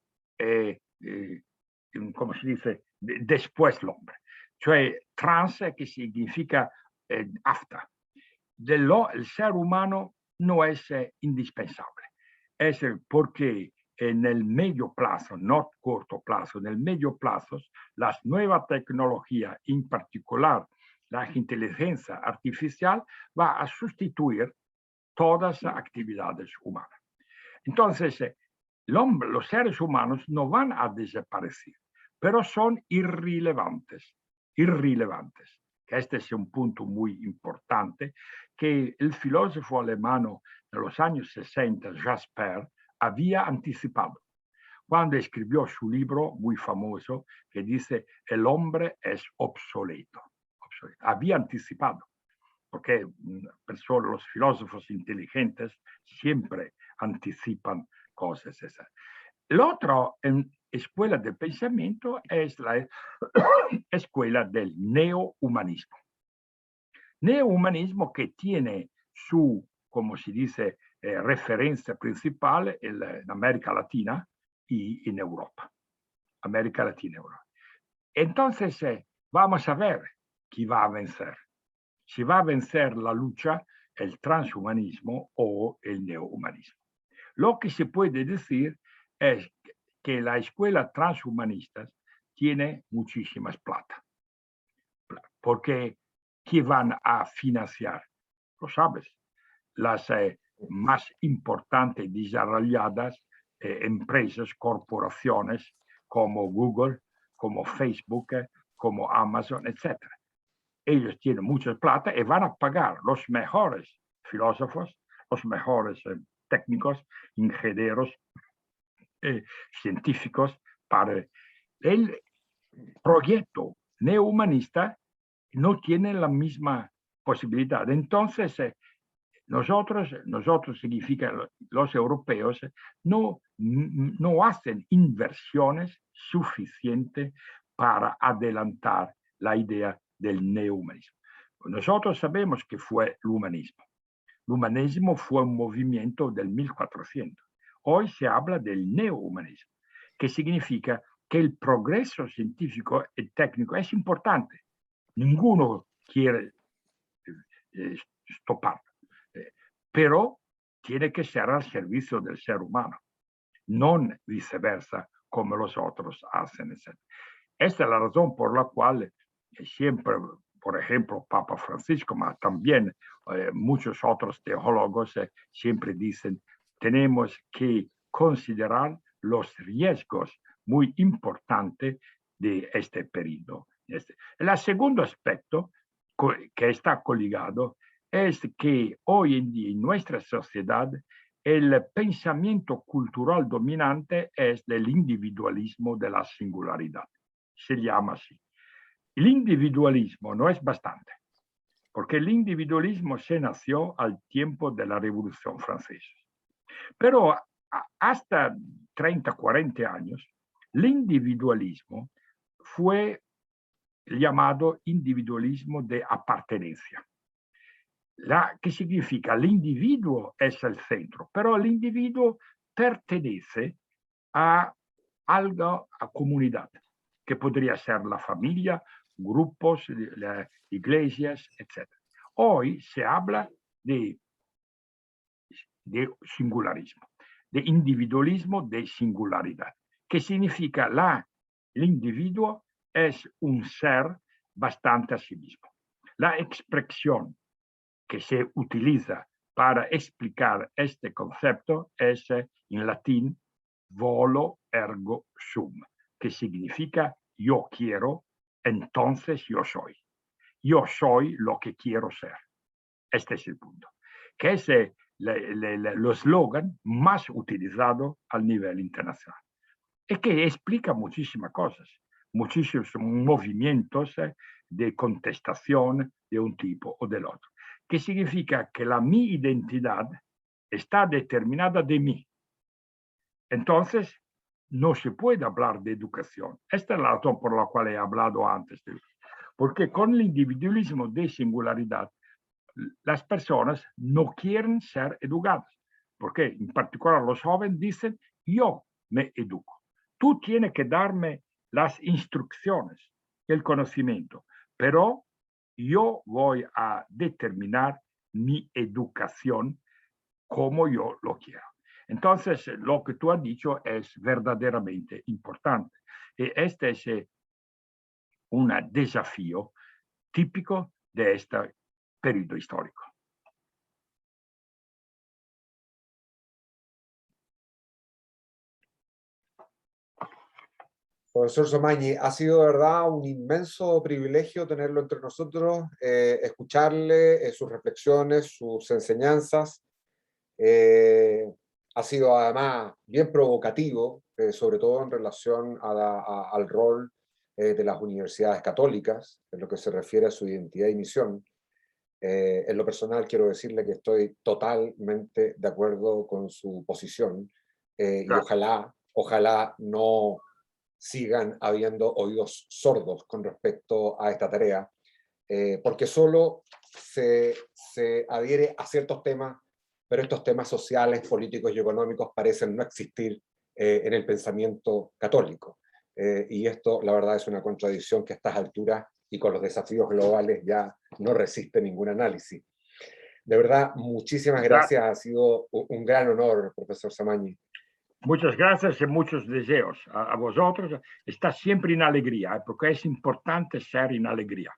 ¿cómo se dice?, después del hombre. Cioè trans, que significa after. El ser humano no es indispensable. Es porque en el medio plazo, no corto plazo, en el medio plazo, las nuevas tecnologías, en particular la inteligencia artificial, va a sustituir todas las actividades humanas. Entonces, los seres humanos no van a desaparecer, pero son irrelevantes. Que este es un punto muy importante que el filósofo alemán de los años 60, Jasper, había anticipado cuando escribió su libro muy famoso que dice El hombre es obsoleto. Había anticipado, porque los filósofos inteligentes siempre anticipan cosas esas. La otra escuela de pensamiento es la escuela del neohumanismo. Neohumanismo que tiene su, como se dice, referencia principal en América Latina y en Europa. América Latina y Europa. Entonces, vamos a ver quién va a vencer. Si va a vencer la lucha el transhumanismo o el neohumanismo. Lo que se puede decir es que la escuela transhumanista tiene muchísimas plata. Porque ¿qué van a financiar? Lo sabes, las más importantes desarrolladas empresas, corporaciones como Google, como Facebook, como Amazon, etc. Ellos tienen mucha plata y van a pagar los mejores filósofos, los mejores técnicos, ingenieros, científicos para el proyecto neohumanista. No tiene la misma posibilidad. Entonces, nosotros significa los europeos, no hacen inversiones suficientes para adelantar la idea del neohumanismo. Nosotros sabemos que fue el humanismo. El humanismo fue un movimiento del 1400. Hoy se habla del neohumanismo, que significa que el progreso científico y técnico es importante. Ninguno quiere stoparlo, pero tiene que ser al servicio del ser humano, no viceversa como los otros hacen. Esta es la razón por la cual siempre, por ejemplo, Papa Francisco, pero también muchos otros teólogos siempre dicen, tenemos que considerar los riesgos muy importantes de este periodo. El segundo aspecto que está coligado es que hoy en día en nuestra sociedad el pensamiento cultural dominante es del individualismo de la singularidad. Se llama así. El individualismo no es bastante, porque el individualismo se nació al tiempo de la Revolución Francesa. Pero hasta 30, 40 años, el individualismo fue llamado individualismo de apartenencia. ¿Qué significa? El individuo es el centro, pero el individuo pertenece a algo, a comunidad, que podría ser la familia, grupos, iglesias, etc. Hoy se habla de singularismo, de individualismo de singularidad, que significa el individuo es un ser bastante a sí mismo. La expresión que se utiliza para explicar este concepto es en latín volo ergo sum, que significa yo quiero, entonces yo soy. Yo soy lo que quiero ser. Este es el punto. Que es el eslogan más utilizado a nivel internacional. Y que explica muchísimas cosas, muchísimos movimientos de contestación de un tipo o del otro. Que significa que mi identidad está determinada de mí. Entonces, no se puede hablar de educación. Esta es la razón por la cual he hablado antes. Porque con el individualismo de singularidad, las personas no quieren ser educadas. Porque en particular los jóvenes dicen, yo me educo. Tú tienes que darme las instrucciones, el conocimiento, pero yo voy a determinar mi educación como yo lo quiero. Entonces, lo que tú has dicho es verdaderamente importante. Y este es un desafío típico de este periodo histórico. Profesor Samagni, ha sido de verdad un inmenso privilegio tenerlo entre nosotros, escucharle sus reflexiones, sus enseñanzas. Ha sido además bien provocativo, sobre todo en relación al rol de las universidades católicas, en lo que se refiere a su identidad y misión. En lo personal quiero decirle que estoy totalmente de acuerdo con su posición y ojalá no sigan habiendo oídos sordos con respecto a esta tarea, porque solo se adhiere a ciertos temas, pero estos temas sociales, políticos y económicos parecen no existir en el pensamiento católico. Y esto, la verdad, es una contradicción que a estas alturas y con los desafíos globales ya no resiste ningún análisis. De verdad, muchísimas gracias. Ha sido un gran honor, profesor Samagni. Muchas gracias y muchos deseos a vosotros. Está siempre en alegría, porque es importante ser en alegría.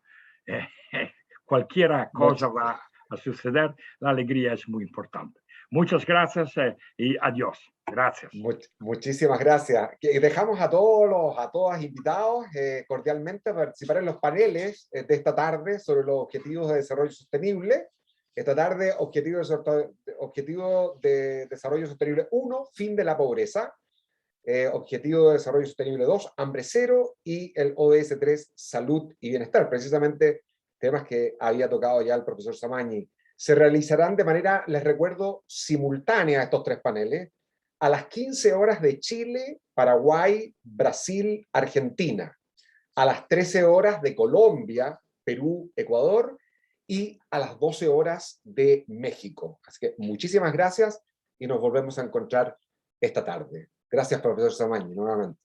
Cualquier cosa va a suceder, la alegría es muy importante. Muchas gracias y adiós. Gracias. Muchísimas gracias. Dejamos a todas invitados cordialmente a participar en los paneles de esta tarde sobre los objetivos de desarrollo sostenible. Esta tarde, objetivo de desarrollo sostenible 1, fin de la pobreza. Objetivo de desarrollo sostenible 2, hambre cero. Y el ODS 3, salud y bienestar. Precisamente temas que había tocado ya el profesor Samagni. Se realizarán de manera, les recuerdo, simultánea estos tres paneles, a las 15 horas de Chile, Paraguay, Brasil, Argentina. A las 13 horas de Colombia, Perú, Ecuador, y a las 12 horas de México. Así que muchísimas gracias y nos volvemos a encontrar esta tarde. Gracias, profesor Samagni, nuevamente.